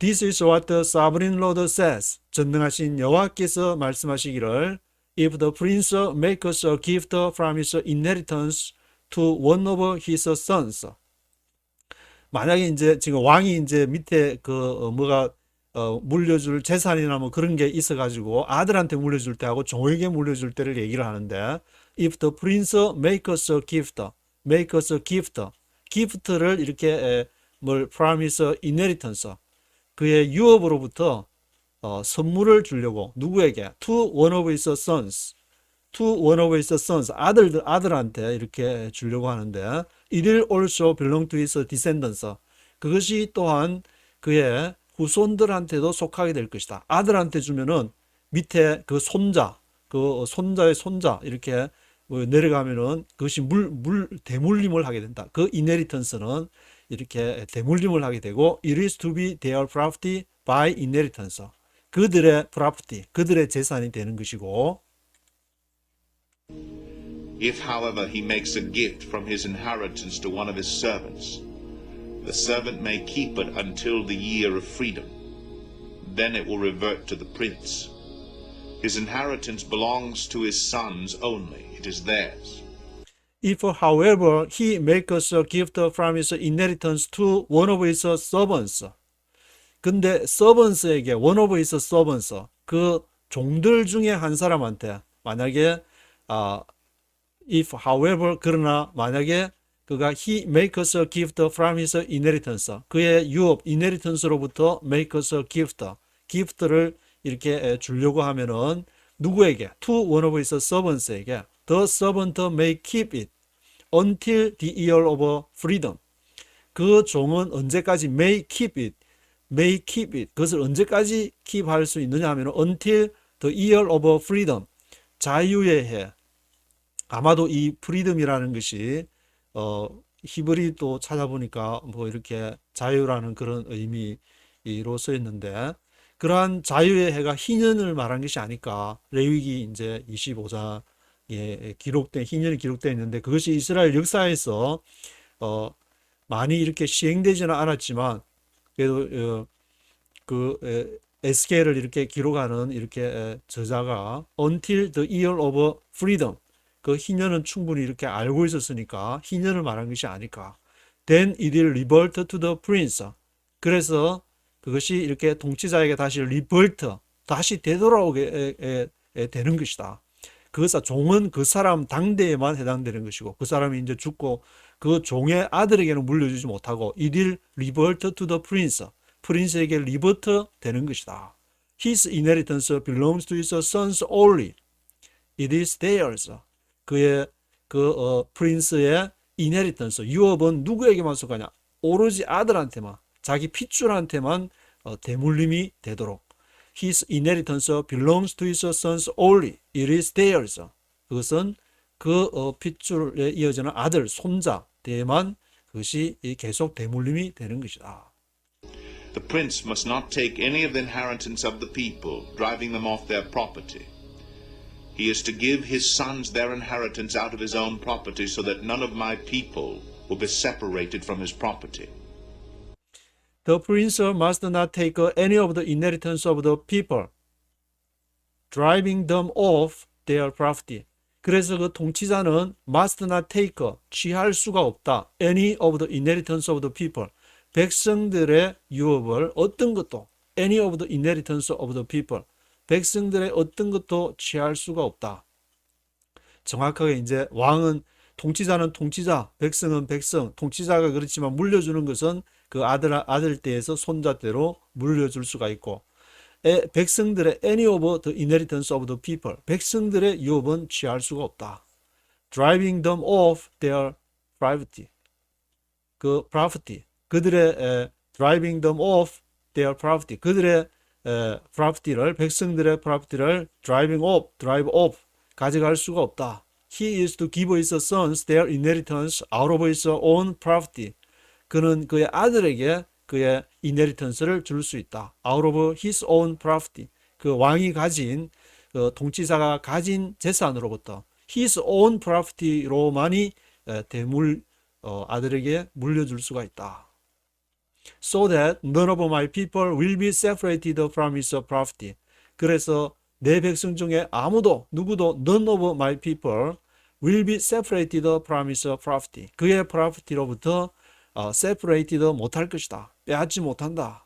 This is what the sovereign Lord says. 전능하신 여호와께서 말씀하시기를 If the prince makes a gift from his inheritance to one of his sons. 만약에 이제 지금 왕이 이제 밑에 뭐가 물려줄 재산이나 뭐 그런 게 있어가지고 아들한테 물려줄 때하고 종에게 물려줄 때를 얘기를 하는데 If the prince makes a gift, gift를 이렇게 from his inheritance, 그의 유업으로부터 선물을 주려고 누구에게? To one of his sons, 아들한테 이렇게 주려고 하는데 It will also belong to his descendants. 그것이 또한 그의 후손들한테도 속하게 될 것이다. 아들한테 주면은 밑에 그 손자의 손자 이렇게 내려가면은 그것이 대물림을 하게 된다. 그 inheritance는 이렇게 대물림을 하게 되고 It is to be their property by inheritance. 그들의 property, 그들의 재산이 되는 것이고 If, however, he makes a gift from his inheritance to one of his servants, the servant may keep it until the year of freedom. Then it will revert to the prince. His inheritance belongs to his sons only. It is theirs. If, however, he makes a gift from his inheritance to one of his servants. 근데 servants에게 one of his servants, 그 종들 중에 한 사람한테 만약에 if, however, 그러나 만약에 그가 he makes a gift from his inheritance, 그의 유업 inheritance로부터 makes a gift를 이렇게 주려고 하면은 누구에게? To one of his servants에게 the servant may keep it until the year of freedom. 그 종은 언제까지 may keep it. 그것을 언제까지 keep할 수 있느냐 하면 until the year of freedom. 자유의 해. 아마도 이 freedom이라는 것이 히브리도 찾아보니까 뭐 이렇게 자유라는 그런 의미로 쓰였는데 그러한 자유의 해가 희년을 말한 것이 아닐까. 레위기 이제 25장에 희년이 기록되어 있는데 그것이 이스라엘 역사에서 많이 이렇게 시행되지는 않았지만 그래도 SK를 이렇게 기록하는 이렇게 저자가 Until the Year of Freedom, 그 희년은 충분히 이렇게 알고 있었으니까 희년을 말한 것이 아닐까. Then it will revert to the prince. 그래서 그것이 이렇게 통치자에게 다시 리버트, 다시 되돌아오게 되는 것이다. 그것은 종은 그 사람 당대에만 해당되는 것이고 그 사람이 이제 죽고 그 종의 아들에게는 물려주지 못하고 it will revert to the prince. 프린스에게 리버트 되는 것이다. His inheritance belongs to his sons only. It is theirs. 그의 프린스의 inheritance, 유업은 누구에게만 속하냐? 오로지 아들한테만, 자기 핏줄한테만 대물림이 되도록. His inheritance belongs to his sons only. It is theirs. 그것은 그 핏줄에 이어지는 아들, 손자에만 그것이 계속 대물림이 되는 것이다. The prince must not take any of the inheritance of the people, driving them off their property. He is to give his sons their inheritance out of his own property, so that none of my people will be separated from his property. The prince must not take any of the inheritance of the people, driving them off their property. 그래서 그 통치자는 must not take, 취할 수가 없다. any of the inheritance of the people. 백성들의 유업을 어떤 것도 any of the inheritance of the people. 백성들의 어떤 것도 취할 수가 없다. 정확하게 이제 왕은 통치자는 통치자, 백성은 백성. 통치자가 그렇지만 물려주는 것은 그 아들 때에서 손자 때로 물려줄 수가 있고 백성들의 any of the inheritance of the people. 백성들의 유업은 취할 수가 없다. Driving them off their property. 그 property. 그들의 driving them off their property. 그들의 property를 백성들의 property를 driving off, drive off 가져갈 수가 없다. He is to give his sons their inheritance out of his own property. 그는 그의 아들에게 그의 inheritance를 줄 수 있다. out of his own property. 그 왕이 가진 통치자가 가진 재산으로부터 his own property로만이 대물 아들에게 물려줄 수가 있다. So that none of my people will be separated from his property. 그래서 내 백성 중에 누구도 none of my people will be separated from his property. 그의 property로부터 separated 못할 것이다. 빼앗지 못한다.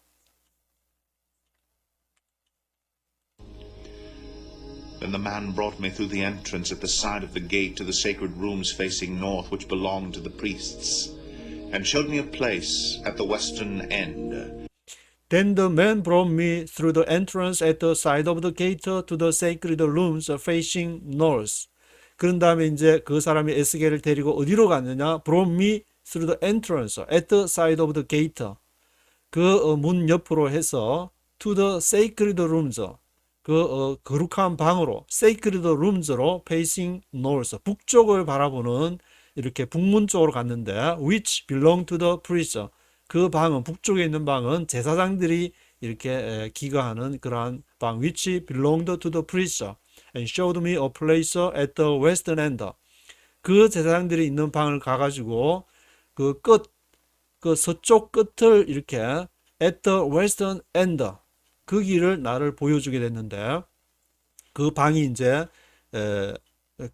Then the man brought me through the entrance at the side of the gate to the sacred rooms facing north, which belonged to the priests, and showed me a place at the western end. Then the man brought me through the entrance at the side of the gate to the sacred rooms facing north. 그런 다음에 이제 그 사람이 에스겔을 데리고 어디로 갔느냐? Brought me through the entrance at the side of the gate. 그 문 옆으로 해서 to the sacred rooms. 그 거룩한 방으로 sacred rooms로 facing north. 북쪽을 바라보는 이렇게 북문 쪽으로 갔는데 which belong to the priests. 그 방은 북쪽에 있는 방은 제사장들이 이렇게 기거하는 그러한 방 which belonged to the priests and showed me a place at the western end. 그 제사장들이 있는 방을 가가지고 그 서쪽 끝을 이렇게 at the western end 그 길을 나를 보여주게 됐는데 그 방이 이제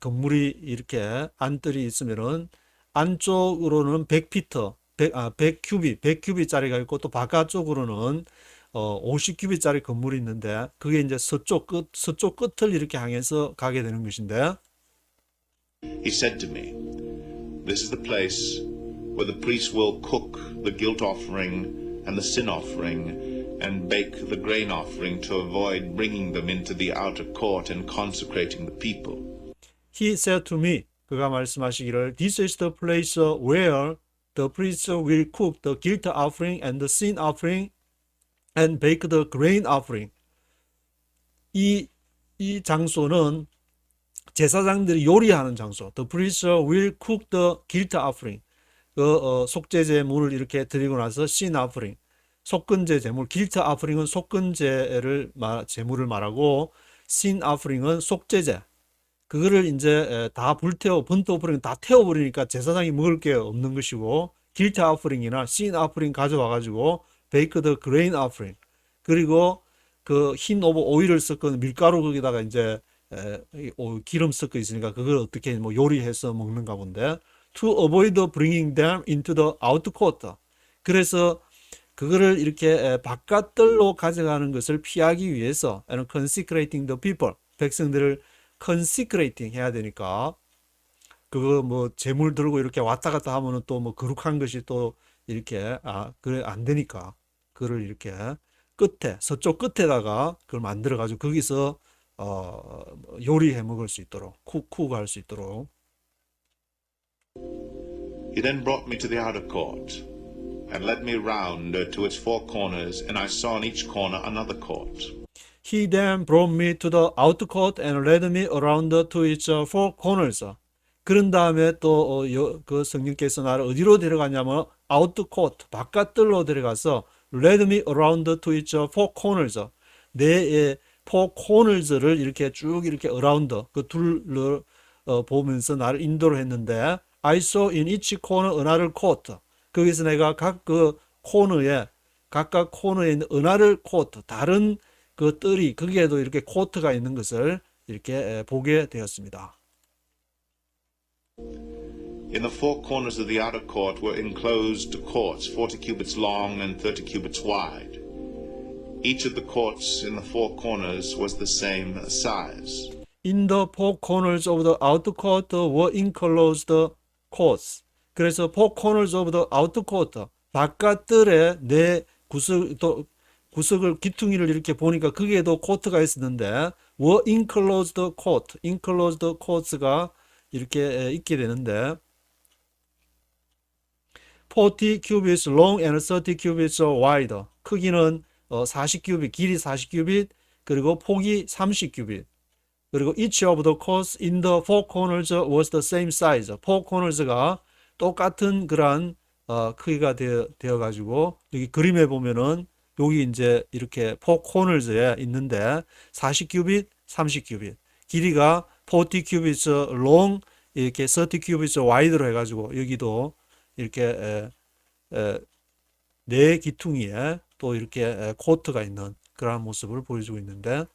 건물이 이렇게 안뜰이 있으면은 안쪽으로는 100피트 100큐빗짜리가 있고 또 바깥쪽으로는 50큐빗짜리 건물이 있는데 그게 이제 서쪽 끝을 이렇게 향해서 가게 되는 것인데 He said to me, This is the place where the priests will cook the guilt offering and the sin offering and bake the grain offering to avoid bringing them into the outer court and consecrating the people. He said to me, 그가 말씀하시기를 This is the place where the priests will cook the guilt offering and the sin offering and bake the grain offering. 이 장소는 제사장들이 요리하는 장소. The priests will cook the guilt offering. 속죄 제물을 이렇게 드리고 나서 sin offering. 속건제 제물, guilt offering은 속건제를 제물을 말하고 sin offering은 속죄제. 그거를 이제 다 불태워 번트 오프링 다 태워버리니까 제사장이 먹을 게 없는 것이고 guilt offering이나 sin offering 가져와 가지고 baked grain offering, 그리고 그 흰 오일을 섞은 밀가루 거기다가 이제 기름 섞어 있으니까 그걸 어떻게 뭐 요리해서 먹는가 본데, to avoid bringing them into the outcourt. 그래서 그거를 이렇게 바깥들로 가져가는 것을 피하기 위해서 and consecrating the people, 백성들을 consecrating 해야 되니까 그거 뭐 재물 들고 이렇게 왔다 갔다 하면은 또 뭐 거룩한 것이 또 이렇게 그래 안 되니까 그를 이렇게 끝에 서쪽 끝에다가 그걸 만들어 가지고 거기서 요리해 먹을 수 있도록 쿡할 수 있도록. He then brought me to the outer court, and led me round to its four corners, and I saw in each corner another court. He then brought me to the outer court and led me around to its four corners. 그런 다음에 또 그 성령께서 나를 어디로 데려가냐면 out court, 바깥들로 데려가서 led me around to its four corners. 네 four corners를 이렇게 쭉 이렇게 around 그 둘을 보면서 나를 인도를 했는데, I saw in each corner another court. 거기서 내가 각 그 코너에 각각 코너에 있는 another court, 다른 그 뜰이 거기에도 이렇게 코트가 있는 것을 이렇게 보게 되었습니다. In the four corners of the outer court were enclosed courts, 40 cubits long and 30 cubits wide. Each of the courts in the four corners was the same size. In the four corners of the outer court were enclosed courts. 그래서 four corners of the outer court, 바깥들의 네 구석을 기퉁이를 이렇게 보니까 거기에도 코트가 있었는데 were enclosed court, enclosed courts가 이렇게 있게 되는데 40 cubits long and 30 cubits wide. 크기는 40규빗, 길이 40규빗, 그리고 폭이 30규빗. 그리고 each of the courts in the four corners was the same size. four corners가 똑같은 그러한 크기가 되어 가지고 여기 그림에 보면은 여기 이제 이렇게 four corners에 있는데 40규빗, 30규빗. 길이가 40 cubits long, 이렇게 30 cubits wide로 해가지고 여기도 이렇게 네 기퉁이에 또 이렇게 코트가 있는 그러한 모습을 보여주고 있는데,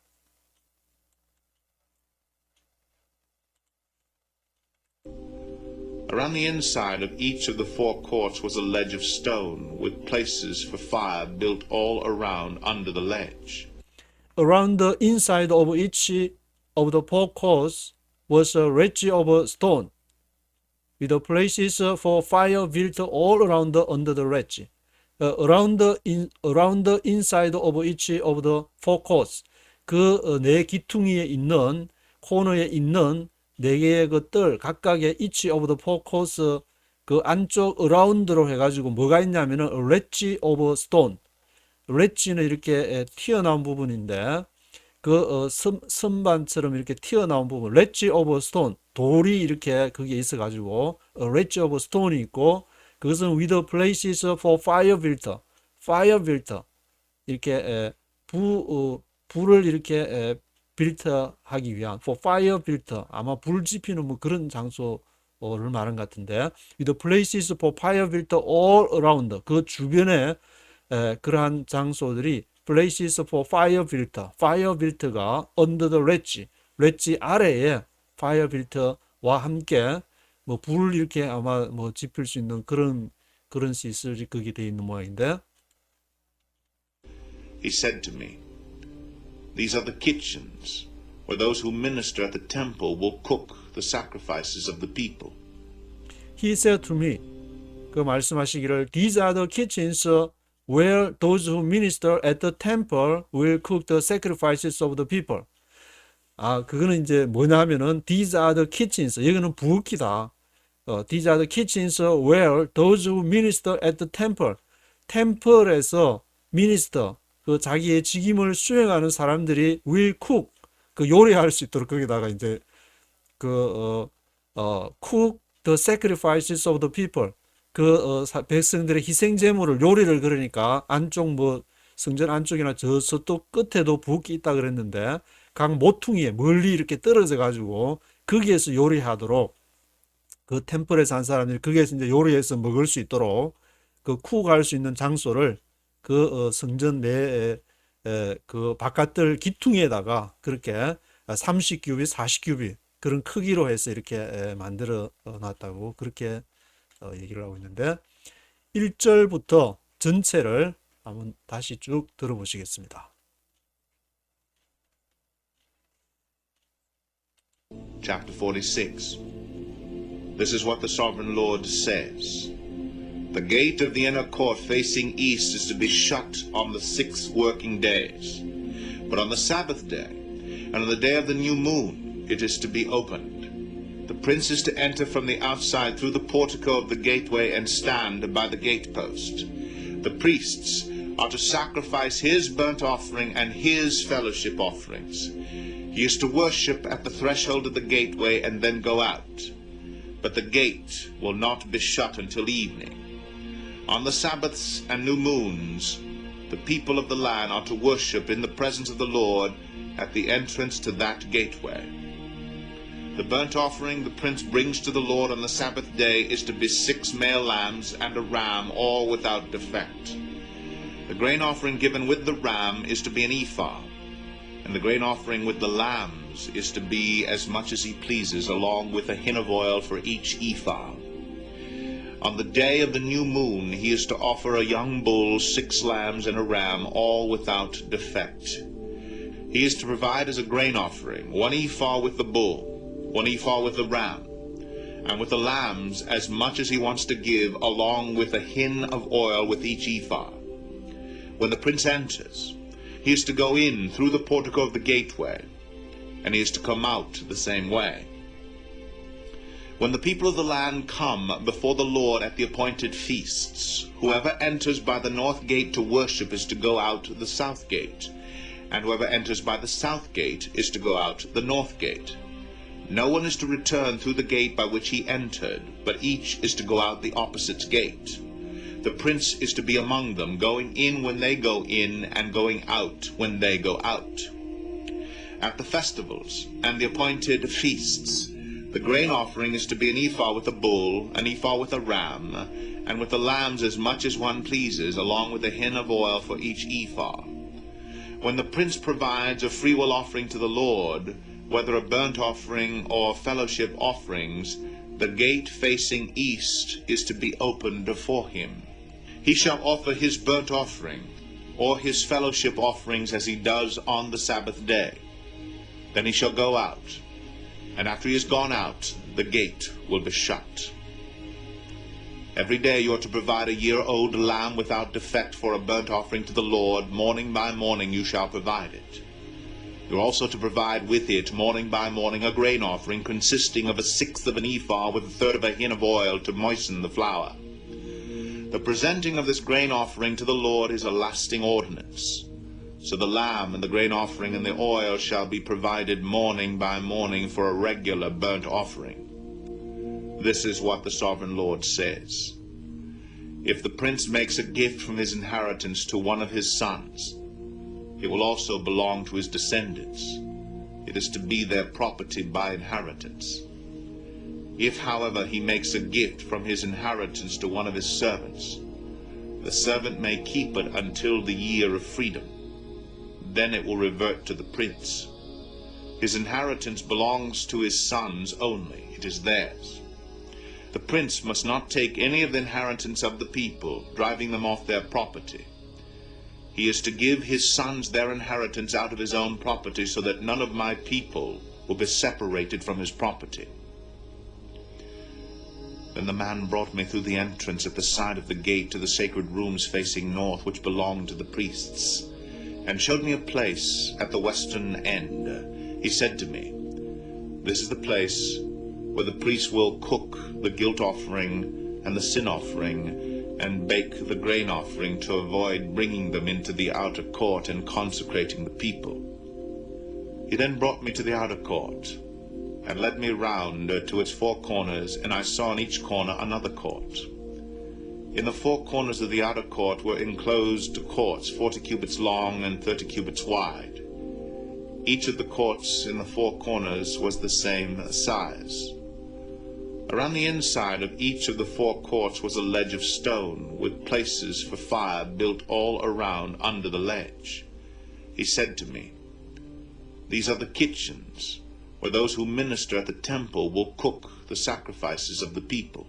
Around the inside of each of the four courts was a ledge of stone, with places for fire built all around under the ledge. around the inside of each of the four courts was a ledge of stone with places for fire built all around under the ledge. Around the inside of each of the four courts, 그 네 기퉁이에 있는 코너에 있는 네 개의 것들 각각의 each of the four courts 그 안쪽 around로 해가지고 뭐가 있냐면은 ledge of stone. ledge는 이렇게 튀어나온 부분인데 그 선반처럼 이렇게 튀어나온 부분, ledge of stone, 돌이 이렇게 거기에 있어가지고 ledge of stone이 있고, 그것은 with places for fire built, fire built 이렇게 불을 이렇게 빌트하기 위한 for fire built, 아마 불 지피는 뭐 그런 장소를 말한 것 같은데, with places for fire built all around, 그 주변에 그러한 장소들이 places for fire built, fire built가 under the ledge, ledge 아래에 fire built와 함께 뭐 불을 이렇게 아마 뭐 지필 수 있는 그런 시설이 거기 돼 있는 모양인데, He said to me, "These are the kitchens where those who minister at the temple will cook the sacrifices of the people." he said to me, 그 말씀하시기를 these are the kitchens where those who minister at the temple will cook the sacrifices of the people. 그거는 이제 뭐냐 하면은 these are the kitchens, 여기는 부엌이다. These are the kitchens where those who minister at the temple, 템플에서 minister, 그 자기의 직임을 수행하는 사람들이 will cook, 그 요리할 수 있도록 거기다가 이제 cook the sacrifices of the people, 그 백성들의 희생 제물을 요리를, 그러니까 안쪽 뭐 성전 안쪽이나 저 서쪽 끝에도 부엌이 있다 그랬는데 각 모퉁이에 멀리 이렇게 떨어져 가지고 거기에서 요리하도록 그 템플에 산 사람들이 거기에서 이제 요리해서 먹을 수 있도록 그 쿠갈 수 있는 장소를 그 성전 내에 그 바깥들 기퉁에다가 그렇게 30규빗, 40규빗 그런 크기로 해서 이렇게 만들어 놨다고 그렇게 얘기를 하고 있는데 1절부터 전체를 한번 다시 쭉 들어보시겠습니다. Chapter 46. This is what the sovereign Lord says. The gate of the inner court facing east is to be shut on the 6 working days. But on the Sabbath day, and on the day of the new moon, it is to be opened. The prince is to enter from the outside through the portico of the gateway and stand by the gatepost. The priests are to sacrifice his burnt offering and his fellowship offerings. He is to worship at the threshold of the gateway and then go out. But the gate will not be shut until evening. On the Sabbaths and new moons, the people of the land are to worship in the presence of the Lord at the entrance to that gateway. The burnt offering the prince brings to the Lord on the Sabbath day is to be 6 male lambs and a ram, all without defect. The grain offering given with the ram is to be an ephah, and the grain offering with the lambs is to be as much as he pleases, along with a hin of oil for each ephah. On the day of the new moon he is to offer a young bull, 6 lambs, and a ram, all without defect. He is to provide as a grain offering 1 ephah with the bull, 1 ephah with the ram, and with the lambs as much as he wants to give, along with a hin of oil with each ephah. When the prince enters, he is to go in through the portico of the gateway, and he is to come out the same way. When the people of the land come before the Lord at the appointed feasts, whoever enters by the north gate to worship is to go out the south gate, and whoever enters by the south gate is to go out the north gate. No one is to return through the gate by which he entered, but each is to go out the opposite gate. The prince is to be among them, going in when they go in, and going out when they go out. At the festivals and the appointed feasts, the grain offering is to be an ephah with a bull, an ephah with a ram, and with the lambs as much as one pleases, along with a hin of oil for each ephah. When the prince provides a freewill offering to the Lord, whether a burnt offering or fellowship offerings, the gate facing east is to be opened for him. He shall offer his burnt offering or his fellowship offerings as he does on the Sabbath day. Then he shall go out, and after he has gone out, the gate will be shut. Every day you are to provide a year-old lamb without defect for a burnt offering to the Lord. Morning by morning you shall provide it. You are also to provide with it, morning by morning, a grain offering consisting of 1/6 of an ephah with 1/3 of a hin of oil to moisten the flour. The presenting of this grain offering to the Lord is a lasting ordinance. So the lamb and the grain offering and the oil shall be provided morning by morning for a regular burnt offering. This is what the sovereign Lord says. If the prince makes a gift from his inheritance to one of his sons, it will also belong to his descendants. It is to be their property by inheritance. If, however, he makes a gift from his inheritance to one of his servants, the servant may keep it until the year of freedom. Then it will revert to the prince. His inheritance belongs to his sons only. It is theirs. The prince must not take any of the inheritance of the people, driving them off their property. He is to give his sons their inheritance out of his own property, so that none of my people will be separated from his property. Then the man brought me through the entrance at the side of the gate to the sacred rooms facing north, which belonged to the priests, and showed me a place at the western end. He said to me, "This is the place where the priests will cook the guilt offering and the sin offering, and bake the grain offering, to avoid bringing them into the outer court and consecrating the people." He then brought me to the outer court, and led me round to its 4 corners, and I saw in each corner another court. In the 4 corners of the outer court were enclosed courts, 40 cubits long and 30 cubits wide. Each of the courts in the 4 corners was the same size. Around the inside of each of the 4 courts was a ledge of stone, with places for fire built all around under the ledge. He said to me, "These are the kitchens, where those who minister at the temple will cook the sacrifices of the people."